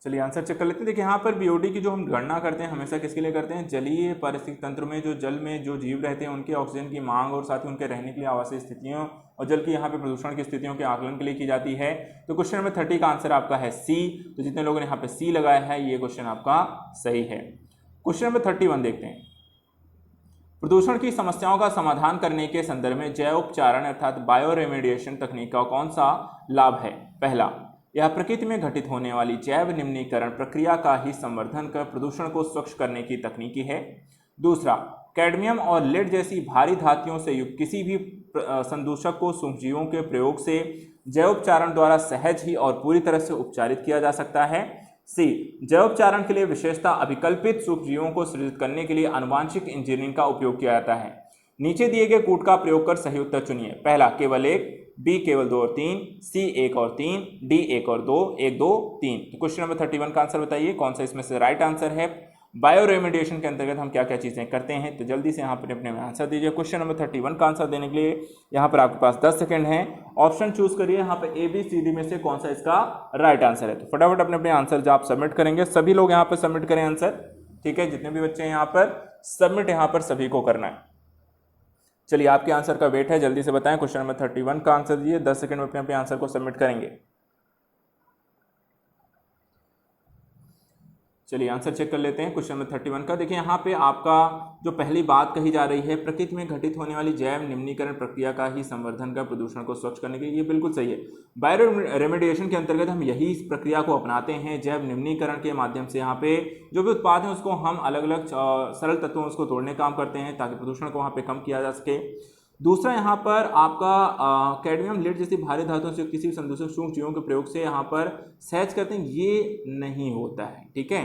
चलिए आंसर चेक कर लेते हैं। देखिए यहाँ पर बीओडी की जो हम गणना करते हैं हमेशा किसके लिए करते हैं? जलीय पारिस्थितिक तंत्र में जो जल में जो जीव रहते हैं उनके ऑक्सीजन की मांग और साथ ही उनके रहने के लिए आवासीय स्थितियों और जल की यहाँ पे प्रदूषण की स्थितियों के आकलन के लिए की जाती है। तो क्वेश्चन नंबर 30 का आंसर आपका है सी। तो जितने लोगों ने यहाँ पे सी लगाया है ये क्वेश्चन आपका सही है। क्वेश्चन नंबर 31 देखते हैं। प्रदूषण की समस्याओं का समाधान करने के संदर्भ में जैव उपचारण अर्थात बायो रेमेडिएशन तकनीक का कौन सा लाभ है? पहला, यह प्रकृति में घटित होने वाली जैव निम्नीकरण प्रक्रिया का ही संवर्धन कर प्रदूषण को स्वच्छ करने की तकनीकी है। दूसरा, कैडमियम और लेड जैसी भारी धातुओं से युक्त किसी भी संदूषक को सूक्ष्मजीवों के प्रयोग से जैवोपचारण द्वारा सहज ही और पूरी तरह से उपचारित किया जा सकता है। सी, जैवोपचारण के लिए विशेषता अभिकल्पित सूक्ष्मजीवों को सृजित करने के लिए आनुवांशिक इंजीनियरिंग का उपयोग किया जाता है। नीचे दिए गए कूट का प्रयोग कर सही उत्तर चुनिए। पहला, केवल 1, बी, केवल 2 और 3, सी, 1 और 3, डी, 1 और 2, 1, 2, 3। तो क्वेश्चन नंबर 31 का आंसर बताइए कौन सा इसमें से राइट आंसर है? बायो रेमेडिएशन के अंतर्गत हम क्या क्या चीज़ें करते हैं, तो जल्दी से यहाँ पर अपने आंसर दीजिए। क्वेश्चन नंबर 31 का आंसर देने के लिए यहाँ पर आपके पास 10 सेकंड है। ऑप्शन चूज करिए यहाँ पे ABCD में से कौन सा इसका राइट आंसर है। तो फटाफट अपने अपने आंसर जो आप सबमिट करेंगे, सभी लोग यहाँ पर सबमिट करें आंसर, ठीक है, जितने भी बच्चे हैं यहाँ पर सबमिट यहाँ पर सभी को करना है। चलिए आपके आंसर का वेट है, जल्दी से बताएं। क्वेश्चन नंबर 31 का आंसर दीजिए, 10 सेकंड में अपने अपने आंसर को सबमिट करेंगे। चलिए आंसर चेक कर लेते हैं क्वेश्चन नंबर 31 का। देखिए यहाँ पे आपका जो पहली बात कही जा रही है, प्रकृति में घटित होने वाली जैव निम्नीकरण प्रक्रिया का ही संवर्धन का प्रदूषण को स्वच्छ करने के लिए, ये बिल्कुल सही है। बायो रेमेडिएशन के अंतर्गत हम यही इस प्रक्रिया को अपनाते हैं, जैव निम्नीकरण के माध्यम से यहाँ पे जो भी उत्पाद है उसको हम अलग अलग सरल तत्वों उसको तोड़ने का काम करते हैं ताकि प्रदूषण को वहाँ पे कम किया जा सके। दूसरा यहाँ पर आपका कैडमियम लेड जैसी भारी धातुओं से किसी भी संदूषक सूक्ष्म जीवों के प्रयोग से यहाँ पर सहज करते हैं, ये नहीं होता है, ठीक है।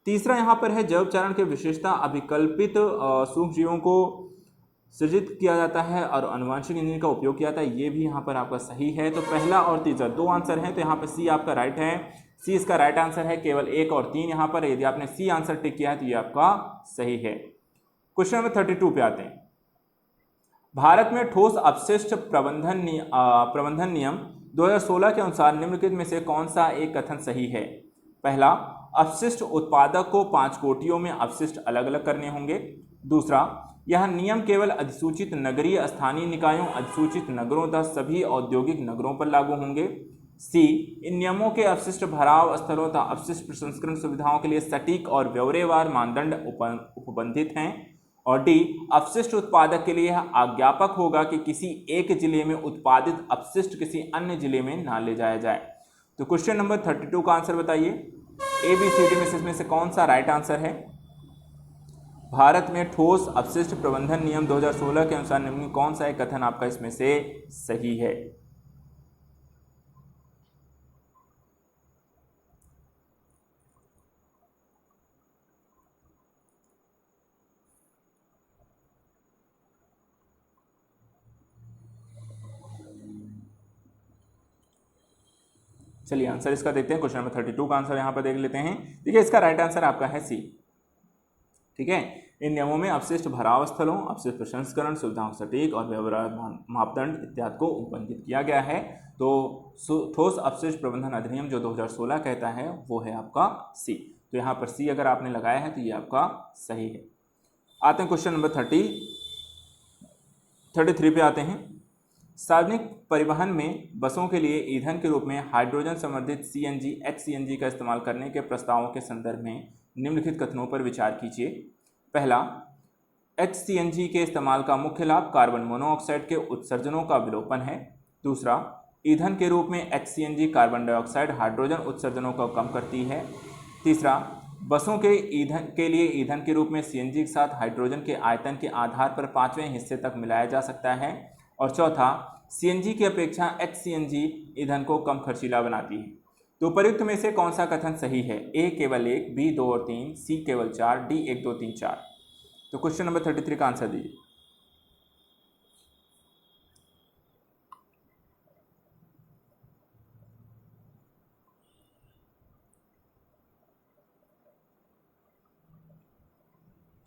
तीसरा यहाँ पर है जैव चारण की विशेषता अभिकल्पित सूक्ष्म जीवों को सृजित किया जाता है और आनुवांशिक इंजीनियरिंग का उपयोग किया जाता है, ये भी यहाँ पर आपका सही है। तो पहला और तीसरा दो आंसर हैं, तो यहाँ पर सी आपका राइट है, सी इसका राइट आंसर है। केवल 1 और 3 यहाँ पर, यदि आपने सी आंसर टिक किया है तो ये आपका सही है। क्वेश्चन नंबर 32 पे आते हैं। भारत में ठोस अपशिष्ट प्रबंधन नियम 2016 के अनुसार निम्नलिखित में से कौन सा एक कथन सही है। पहला, अपशिष्ट उत्पादक को 5 कोटियों में अपशिष्ट अलग अलग करने होंगे। दूसरा, यह नियम केवल अधिसूचित नगरीय स्थानीय निकायों, अधिसूचित नगरों तथा सभी औद्योगिक नगरों पर लागू होंगे। सी, इन नियमों के अपशिष्ट भराव स्थलों तथा अपशिष्ट प्रसंस्करण सुविधाओं के लिए सटीक और ब्यौरेवार मानदंड उपबंधित हैं। और डी, अपशिष्ट उत्पादक के लिए यह आज्ञापक होगा कि किसी एक जिले में उत्पादित अपशिष्ट किसी अन्य जिले में ना ले जाया जाए। तो क्वेश्चन नंबर 32 का आंसर बताइए, ABCD में से कौन सा राइट आंसर है। भारत में ठोस अपशिष्ट प्रबंधन नियम 2016 के अनुसार निम्न कौन सा एक कथन आपका इसमें से सही है। चलिए आंसर इसका देखते हैं। क्वेश्चन नंबर 32 का आंसर यहाँ पर देख लेते हैं। देखिए इसका राइट आंसर आपका है सी, ठीक है। इन नियमों में अपशिष्ट भराव स्थलों, अपशिष्ट प्रसंस्करण सुविधाओं सटीक और व्यवहार मापदंड इत्यादि को उपबंधित किया गया है। तो ठोस अपशिष्ट प्रबंधन अधिनियम जो 2016 कहता है वो है आपका सी। तो यहाँ पर सी अगर आपने लगाया है तो ये आपका सही है। आते हैं क्वेश्चन नंबर 33 पे आते हैं। सार्वजनिक परिवहन में बसों के लिए ईंधन के रूप में हाइड्रोजन संवर्धित CNG HCNG का इस्तेमाल करने के प्रस्तावों के संदर्भ में निम्नलिखित कथनों पर विचार कीजिए। पहला, HCNG के इस्तेमाल का मुख्य लाभ कार्बन मोनोऑक्साइड के उत्सर्जनों का विलोपन है। दूसरा, ईंधन के रूप में HCNG कार्बन डाइऑक्साइड हाइड्रोजन उत्सर्जनों को कम करती है। तीसरा, बसों के लिए ईंधन के रूप में CNG के साथ हाइड्रोजन के आयतन के आधार पर 5वें हिस्से तक मिलाया जा सकता है। और चौथा, CNG की अपेक्षा HCNG ईंधन को कम खर्चीला बनाती है। तो उपयुक्त में से कौन सा कथन सही है। A केवल 1, B 2 और 3, C केवल 4, D 1 2 3 4। तो क्वेश्चन नंबर 33 का आंसर दीजिए।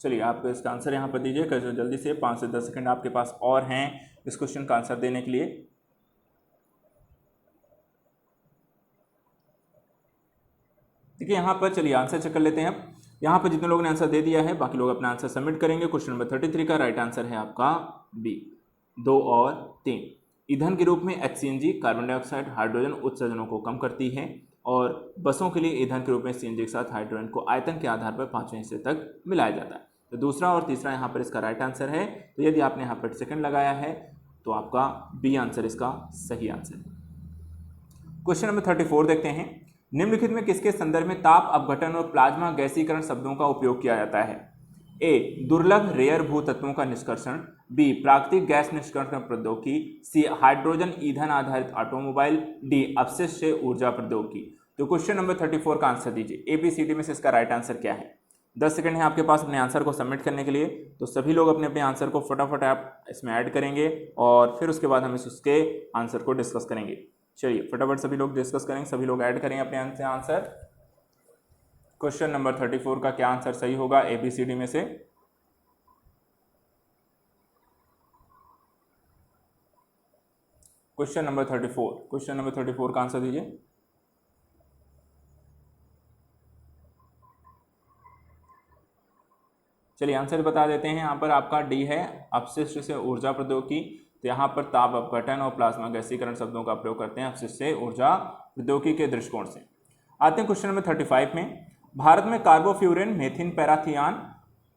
चलिए आप इसका आंसर यहाँ पर दीजिए जल्दी से, 5 से 10 सेकंड आपके पास और हैं इस क्वेश्चन का आंसर देने के लिए। देखिए यहाँ पर, चलिए आंसर चेक कर लेते हैं। अब यहाँ पर जितने लोगों ने आंसर दे दिया है बाकी लोग अपना आंसर सबमिट करेंगे। क्वेश्चन नंबर 33 का राइट आंसर है आपका बी, 2 और 3। ईंधन के रूप में HCNG कार्बन डाइऑक्साइड हाइड्रोजन उत्सर्जनों को कम करती है और बसों के लिए ईंधन के रूप में CNG के साथ हाइड्रोजन को आयतन के आधार पर 5वें हिस्से तक मिलाया जाता है। तो दूसरा और तीसरा यहाँ पर इसका राइट आंसर है। तो यदि आपने यहाँ पर सेकंड लगाया है तो आपका बी आंसर इसका सही आंसर है। क्वेश्चन नंबर 34 देखते हैं। निम्नलिखित में किसके संदर्भ में ताप अपघटन और प्लाज्मा गैसीकरण शब्दों का उपयोग किया जाता है। ए, दुर्लभ रेयर भूतत्वों का निष्कर्षण। बी, प्राकृतिक गैस निष्कर्षण प्रौद्योगिकी। सी, हाइड्रोजन ईंधन आधारित ऑटोमोबाइल। डी, अपशिष्ट से ऊर्जा प्रौद्योगिकी। तो क्वेश्चन नंबर 34 का आंसर दीजिए। ABCD में से इसका राइट आंसर क्या है। 10 सेकंड है आपके पास अपने आंसर को सबमिट करने के लिए। तो सभी लोग अपने अपने आंसर को फटाफट आप इसमें ऐड करेंगे और फिर उसके बाद हम उसके आंसर को डिस्कस करेंगे। चलिए फटाफट सभी लोग डिस्कस करेंगे, सभी लोग ऐड करेंगे अपने आंसर। क्वेश्चन नंबर 34 का क्या आंसर सही होगा ABCD में से? क्वेश्चन नंबर 34 का आंसर दीजिए। चलिए आंसर बता देते हैं। यहाँ पर आपका डी है, अपशिष्ट से ऊर्जा प्रौद्योगिकी। तो यहाँ पर ताप अपघटन और प्लाज्मा गैसीकरण शब्दों का प्रयोग करते हैं अपशिष्ट से ऊर्जा प्रौद्योगिकी के दृष्टिकोण से। आते हैं क्वेश्चन नंबर 35 में। भारत में कार्बोफ्यूरिन, मेथिन पैराथियान,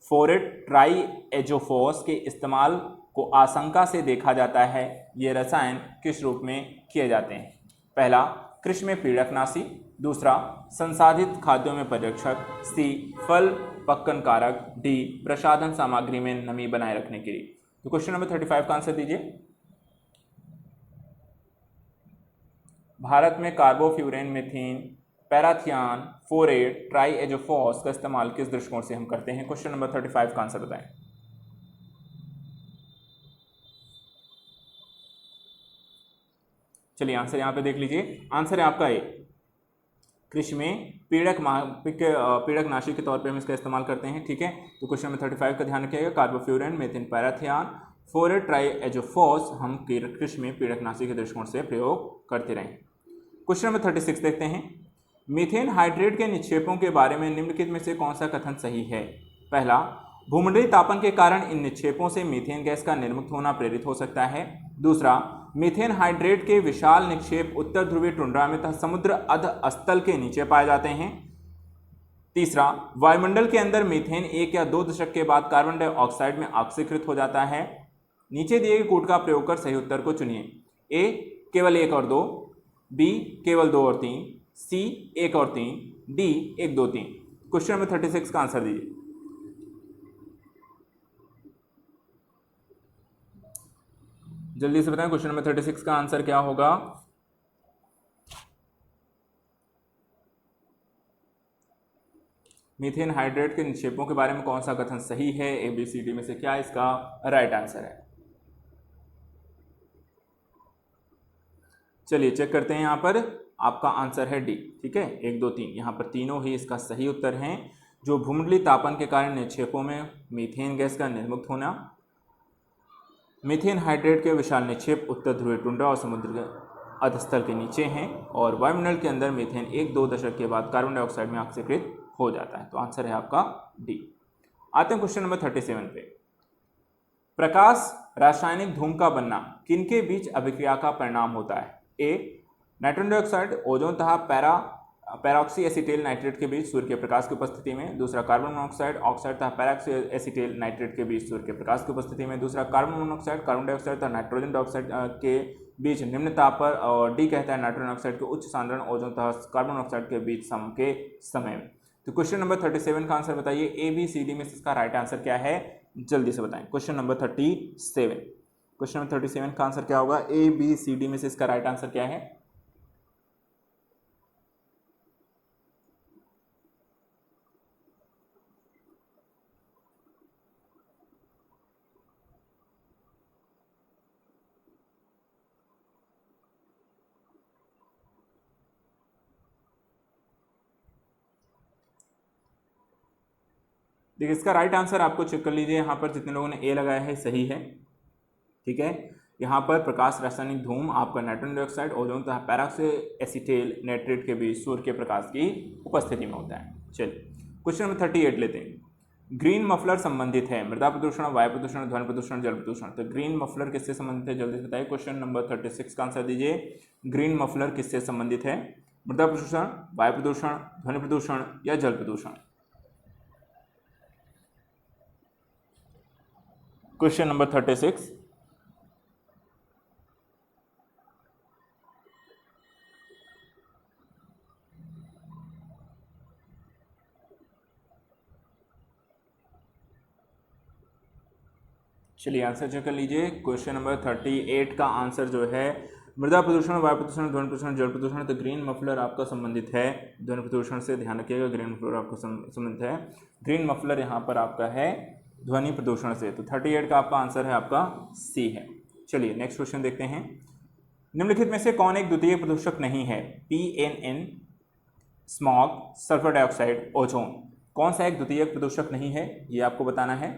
फोरेट ट्राईएजोफॉस के इस्तेमाल को आशंका से देखा जाता है। ये रसायन किस रूप में किए जाते हैं? पहला, कृषि में पीड़कनाशी। दूसरा, संसाधित खाद्यों में परिरक्षक। सी, फल पक्कन कारक। डी, प्रसाधन सामग्री में नमी बनाए रखने के लिए। तो क्वेश्चन नंबर 35 का आंसर दीजिए। भारत में कार्बोफ्यूरिन, मेथिन पैराथियान, फोरेट ट्राईएजोफॉस का इस्तेमाल किस दृष्टिकोण से हम करते हैं? क्वेश्चन नंबर 35 का आंसर बताएं। चलिए आंसर यहाँ पे देख लीजिए। आंसर है आपका ए, कृषि में पीड़कनाशी के तौर पे हम इसका इस्तेमाल करते हैं। ठीक है, तो क्वेश्चन नंबर 35 का ध्यान रखिएगा। कार्बोफ्यूरिन, मेथिन पैराथियान, फोरेट ट्राईएजोफॉस हम कृषि में पीड़कनाशी के दृष्टिकोण से प्रयोग करते रहें। क्वेश्चन नंबर 36 देखते हैं। मीथेन हाइड्रेट के निक्षेपों के बारे में निम्नलिखित में से कौन सा कथन सही है? पहला, भूमंडलीय तापन के कारण इन निक्षेपों से मीथेन गैस का निर्मुक्त होना प्रेरित हो सकता है। दूसरा, मीथेन हाइड्रेट के विशाल निक्षेप उत्तर ध्रुवीय टुंड्रा में तथा समुद्र अधस्तल के नीचे पाए जाते हैं। तीसरा, वायुमंडल के अंदर मीथेन 1 या 2 दशक के बाद कार्बन डाइऑक्साइड में ऑक्सीकृत हो जाता है। नीचे दिए गए कूट का प्रयोग कर सही उत्तर को चुनिए। ए, केवल 1 और 2। बी, केवल 2 और 3। सी, 1 और 3। डी, 1, 2, 3। क्वेश्चन नंबर 36 का आंसर दीजिए। जल्दी से बताएं क्वेश्चन नंबर 36 का आंसर क्या होगा? मीथेन हाइड्रेट के निक्षेपों के बारे में कौन सा कथन सही है? ABCD में से क्या इसका राइट आंसर है? चलिए चेक करते हैं। यहाँ पर आपका आंसर है डी। ठीक है, 1, 2, 3, यहाँ पर तीनों ही इसका सही उत्तर हैं। जो भूमंडलीय तापन के कारण निक्षेपों में मीथेन गैस का निर्मुक्त होना, मीथेन हाइड्रेट के विशाल निक्षेप उत्तर ध्रुवीय टुंड्रा और समुद्र के अधस्तल के नीचे हैं, और वायुमंडल के अंदर मीथेन 1-2 दशक के बाद कार्बन डाइऑक्साइड में ऑक्सीकृत हो जाता है। तो आंसर है आपका डी। आते हैं क्वेश्चन नंबर 37 पे। प्रकाश रासायनिक धूम का बनना किनके बीच अभिक्रिया का परिणाम होता है? ए, नाइट्रोजन डाइऑक्साइड, ओजोन तथा पैरोक्सी एसिटेल नाइट्रेट के बीच सूर्य के प्रकाश की उपस्थिति में। दूसरा, कार्बन मोनोऑक्साइड, ऑक्साइड तथा पैरोक्सी एसिटेल नाइट्रेट के बीच सूर्य के प्रकाश की उपस्थिति में। दूसरा, कार्बन मोनोऑक्साइड, कार्बन डाइऑक्साइड तथा नाइट्रोजन डाइऑक्साइड के बीच निम्न ताप पर। और डी कहता है नाइट्रोजन ऑक्साइड के उच्च सांद्रण ओजोन तथा कार्बन मोनोऑक्साइड के बीच सम के समय में। तो क्वेश्चन नंबर 37 का आंसर बताइए। ABCD में इसका राइट आंसर क्या है? जल्दी से बताएं। क्वेश्चन नंबर 37, क्वेश्चन नंबर 37 का आंसर क्या होगा? ABCD में से इसका राइट आंसर क्या है? देखिए इसका राइट आंसर आपको चेक कर लीजिए। यहाँ पर जितने लोगों ने ए लगाया है सही है। ठीक है, यहाँ पर प्रकाश रासायनिक धूम आपका नाइट्रोजन डाइऑक्साइड, ओजोन तथा पैरोक्सी एसिटेल नाइट्रेट के बीच सूर्य के प्रकाश की उपस्थिति में होता है। चलिए क्वेश्चन नंबर 38 लेते हैं। ग्रीन मफलर संबंधित है मृदा प्रदूषण, वायु प्रदूषण, ध्वनि प्रदूषण, जल प्रदूषण। तो ग्रीन मफलर किससे संबंधित है? जल्दी बताइए। क्वेश्चन नंबर 36 का आंसर दीजिए। ग्रीन मफलर किससे संबंधित है? मृदा प्रदूषण, वायु प्रदूषण, ध्वनि प्रदूषण या जल प्रदूषण? Question number 36। चलिए आंसर चेक कर लीजिए। क्वेश्चन नंबर 38 का आंसर जो है मृदा प्रदूषण, वायु प्रदूषण, ध्वनि प्रदूषण, जल प्रदूषण। तो ग्रीन मफलर आपका संबंधित है ध्वनि प्रदूषण से। ध्यान रखिएगा, ग्रीन मफलर आपको संबंधित है। ग्रीन मफलर यहाँ पर आपका है ध्वनि प्रदूषण से। तो 38 का आपका आंसर है आपका सी है। चलिए नेक्स्ट क्वेश्चन देखते हैं। निम्नलिखित में से कौन एक द्वितीय प्रदूषक नहीं है? PNN, smog, sulphur dioxide, ozone. कौन सा एक द्वितीयक प्रदूषक नहीं है, ये आपको बताना है।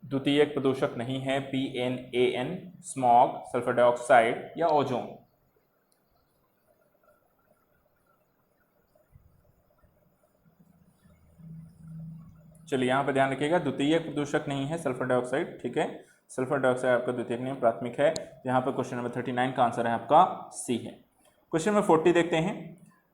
द्वितीयक प्रदूषक नहीं है PNAN, स्मॉग, सल्फर डाइऑक्साइड या ओजोन। चलिए यहाँ पर ध्यान रखिएगा, द्वितीयक प्रदूषक नहीं है सल्फर डाइऑक्साइड, ठीक है। सल्फर डाइऑक्साइड आपका द्वितीयक नहीं, प्राथमिक है। यहाँ पर क्वेश्चन नंबर 39 का आंसर है आपका सी है। क्वेश्चन नंबर 40 देखते हैं।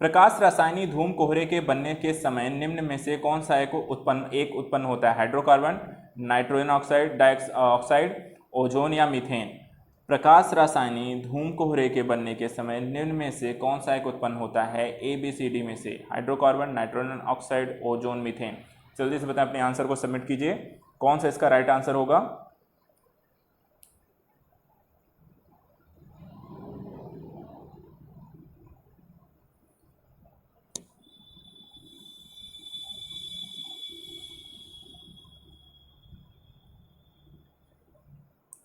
प्रकाश रासायनी धूम कोहरे के बनने के समय निम्न में से कौन सा एक उत्पन्न होता है? Hydrocarbon, nitrogen oxide, dioxide, ozone या मीथेन। प्रकाश रासायनी धूम कोहरे के बनने के समय निम्न में से कौन सा एक उत्पन्न होता है? ABCD में से hydrocarbon, nitrogen oxide, ozone, methane. जल्दी से बताएं, अपने आंसर को सबमिट कीजिए, कौन सा इसका राइट आंसर होगा।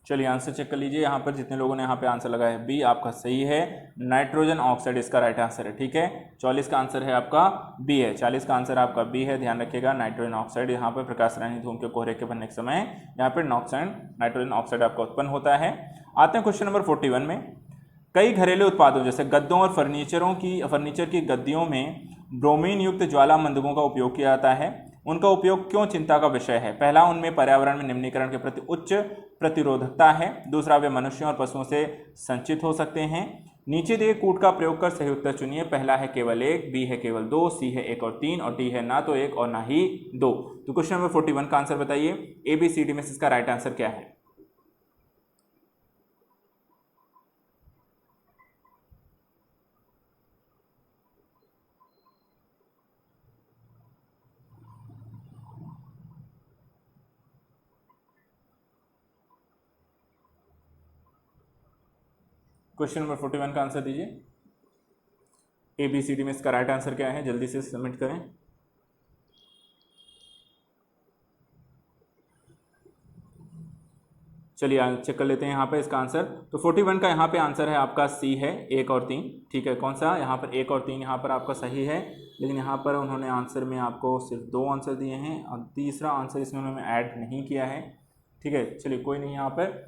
चलिए आंसर चेक कर लीजिए, यहाँ पर जितने लोगों ने यहाँ पे आंसर लगाया है बी आपका सही है, नाइट्रोजन ऑक्साइड इसका राइट आंसर है, ठीक है। 44 का आंसर है आपका बी है, 40 का आंसर आपका बी है। ध्यान रखिएगा, नाइट्रोजन ऑक्साइड यहाँ पर प्रकाश रासायनिक धूम के कोहरे के बनने के समय यहाँ पर नाइट्रोजन ऑक्साइड आपका उत्पन्न होता है। आते हैं क्वेश्चन नंबर 41 में। कई घरेलू उत्पादों जैसे गद्दों और फर्नीचर की गद्दियों में ब्रोमीन युक्त ज्वाला मंदकों का उपयोग किया जाता है। उनका उपयोग क्यों चिंता का विषय है? पहला, उनमें पर्यावरण में निम्नीकरण के प्रति उच्च प्रतिरोधकता है। दूसरा, वे मनुष्यों और पशुओं से संचित हो सकते हैं। नीचे दिए कूट का प्रयोग कर सही उत्तर चुनिए। पहला है केवल 1, बी है केवल 2, सी है 1 और 3 और डी है ना तो 1 और ना ही 2। तो क्वेश्चन नंबर 41 का आंसर बताइए, ABCD में से इसका राइट आंसर क्या है? क्वेश्चन नंबर 41 का आंसर दीजिए। ABCD में इसका राइट आंसर क्या है? जल्दी से सबमिट करें। चलिए चेक कर लेते हैं यहाँ पे इसका आंसर। तो 41 का यहाँ पे आंसर है आपका सी है, 1 और 3, ठीक है। कौन सा? यहाँ पर 1 और 3 यहाँ पर आपका सही है, लेकिन यहाँ पर उन्होंने आंसर में आपको सिर्फ 2 आंसर दिए हैं और तीसरा आंसर इसमें उन्होंने ऐड नहीं किया है, ठीक है। चलिए कोई नहीं, यहाँ पर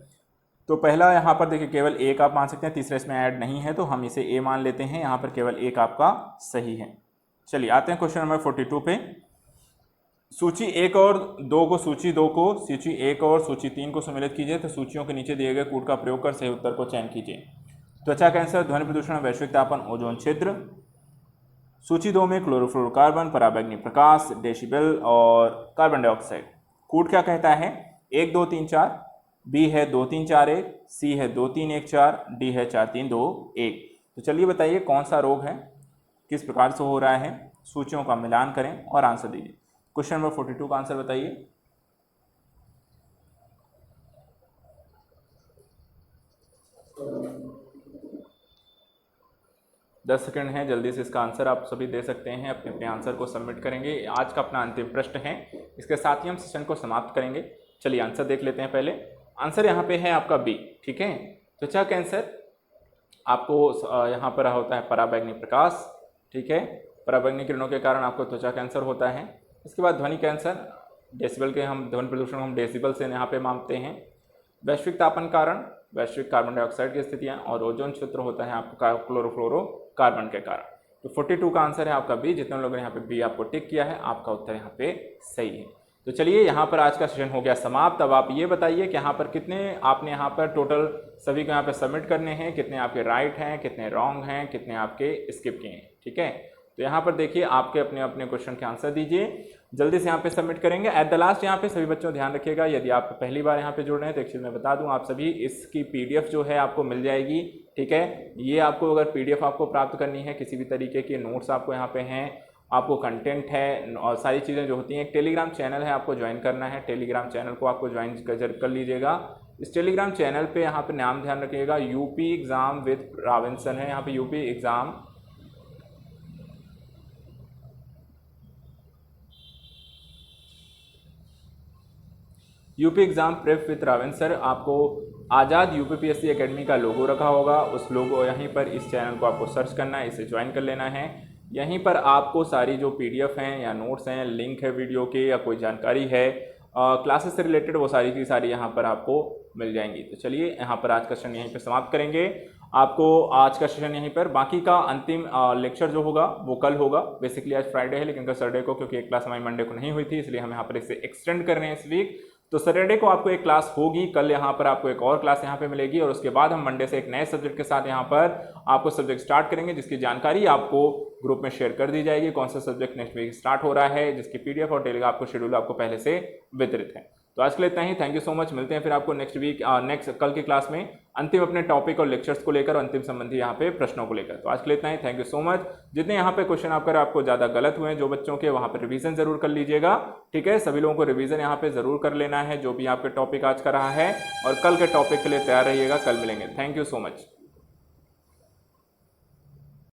तो पहला यहाँ पर देखिए केवल 1 आप मान सकते हैं, तीसरा इसमें ऐड नहीं है तो हम इसे ए मान लेते हैं। यहाँ पर केवल 1 आपका सही है। चलिए आते हैं क्वेश्चन नंबर 42 पे। सूची 1 और 2 को सूची 1 और सूची 3 को सम्मिलित कीजिए तो सूचियों के नीचे दिए गए कूट का प्रयोग कर सही उत्तर को चयन कीजिए। त्वचा कैंसर, ध्वनि प्रदूषण, वैश्विक तापमान, ओजोन क्षेत्र। सूची 2 में क्लोरोफ्लोरोकार्बन, पराबैंगनी प्रकाश, डेसिबल और कार्बन डाइऑक्साइड। कूट क्या कहता है? 1 2 3 4, बी है 2 3 4 1, सी है 2 3 1 4, डी है 4 3 2 1। तो चलिए बताइए कौन सा रोग है, किस प्रकार से हो रहा है? सूचियों का मिलान करें और आंसर दीजिए। क्वेश्चन नंबर 42 का आंसर बताइए। दस सेकंड है, जल्दी से इसका आंसर आप सभी दे सकते हैं, अपने अपने आंसर को सबमिट करेंगे। आज का अपना अंतिम प्रश्न है, इसके साथ ही हम सेशन को समाप्त करेंगे। चलिए आंसर देख लेते हैं पहले। आंसर यहाँ पे है आपका बी, ठीक है। त्वचा कैंसर आपको यहाँ पर होता है पराबैंगनी प्रकाश, ठीक है। पराबैंगनी किरणों के कारण आपको त्वचा कैंसर होता है। इसके बाद ध्वनि कैंसर, डेसिबल के हम ध्वनि प्रदूषण हम डेसिबल से यहाँ पे मापते हैं। वैश्विक तापन कारण, वैश्विक कार्बन डाइऑक्साइड की स्थितियाँ, और ओजोन क्षेत्र होता है आपका क्लोरोफ्लोरोकार्बन के कारण। तो 42 का आंसर है आपका बी। जितने लोगों ने यहाँ पे बी आपको टिक किया है, आपका उत्तर यहाँ पे सही है। तो चलिए यहाँ पर आज का सेशन हो गया समाप्त। अब आप ये बताइए कि यहाँ पर कितने आपने यहाँ पर टोटल सभी को यहाँ पे सबमिट करने हैं, कितने आपके राइट हैं, कितने रॉन्ग हैं, कितने आपके स्किप किए हैं, ठीक है। तो यहाँ पर देखिए आपके अपने अपने क्वेश्चन के आंसर दीजिए, जल्दी से यहाँ पे सबमिट करेंगे। एट द लास्ट यहाँ पे सभी बच्चों ध्यान रखिएगा, यदि आप पहली बार यहाँ पे जुड़ रहे हैं तो एक चीज़ मैं बता दूँ, आप सभी इसकी PDF जो है आपको मिल जाएगी, ठीक है। ये आपको अगर PDF आपको प्राप्त करनी है, किसी भी तरीके के नोट्स आपको यहाँ पे हैं, आपको कंटेंट है और सारी चीज़ें जो होती हैं, एक टेलीग्राम चैनल है आपको ज्वाइन करना है। टेलीग्राम चैनल को आपको ज्वाइन कर लीजिएगा। इस टेलीग्राम चैनल पे यहाँ पे नाम ध्यान रखिएगा, यूपी एग्ज़ाम विद राविंसन है। यहाँ पे UP exam UP exam prep with Raven sir, आपको आज़ाद यूपीपीएससी एकेडमी का लोगो रखा होगा, उस लोगो यहीं पर इस चैनल को आपको सर्च करना है, इसे ज्वाइन कर लेना है। यहीं पर आपको सारी जो पीडीएफ हैं या नोट्स हैं, लिंक है वीडियो के या कोई जानकारी है क्लासेस से रिलेटेड, वो सारी की सारी यहाँ पर आपको मिल जाएंगी। तो चलिए यहाँ पर आज का सेशन यहीं पर समाप्त करेंगे। आपको आज का सेशन यहीं पर, बाकी का अंतिम लेक्चर जो होगा वो कल होगा। बेसिकली आज फ्राइडे है लेकिन कल सैटरडे को, क्योंकि एक क्लास हमारी मंडे को नहीं हुई थी, इसलिए हम यहाँ पर इसे एक्सटेंड कर रहे हैं इस वीक। तो सैटरडे को आपको एक क्लास होगी, कल यहाँ पर आपको एक और क्लास यहाँ पे मिलेगी, और उसके बाद हम मंडे से एक नए सब्जेक्ट के साथ यहाँ पर आपको सब्जेक्ट स्टार्ट करेंगे, जिसकी जानकारी आपको ग्रुप में शेयर कर दी जाएगी, कौन सा सब्जेक्ट नेक्स्ट वीक स्टार्ट हो रहा है, जिसकी पीडीएफ और टेलीग्राम आपको शेड्यूल आपको पहले से वितरित है। तो आज के लिए इतना ही, थैंक यू सो मच। मिलते हैं फिर आपको नेक्स्ट वीक, नेक्स्ट कल की क्लास में अंतिम अपने टॉपिक और लेक्चर्स को लेकर, अंतिम संबंधी यहाँ पे प्रश्नों को लेकर। तो आज के लिए इतना ही, थैंक यू सो मच। जितने यहाँ पे क्वेश्चन आपको ज़्यादा गलत हुए हैं जो बच्चों के, वहाँ पर रिवीजन जरूर कर लीजिएगा, ठीक है। सभी लोगों को रिवीजन यहाँ पे जरूर कर लेना है जो भी आपके टॉपिक आज का रहा है, और कल के टॉपिक के लिए तैयार रहिएगा। कल मिलेंगे, थैंक यू सो मच।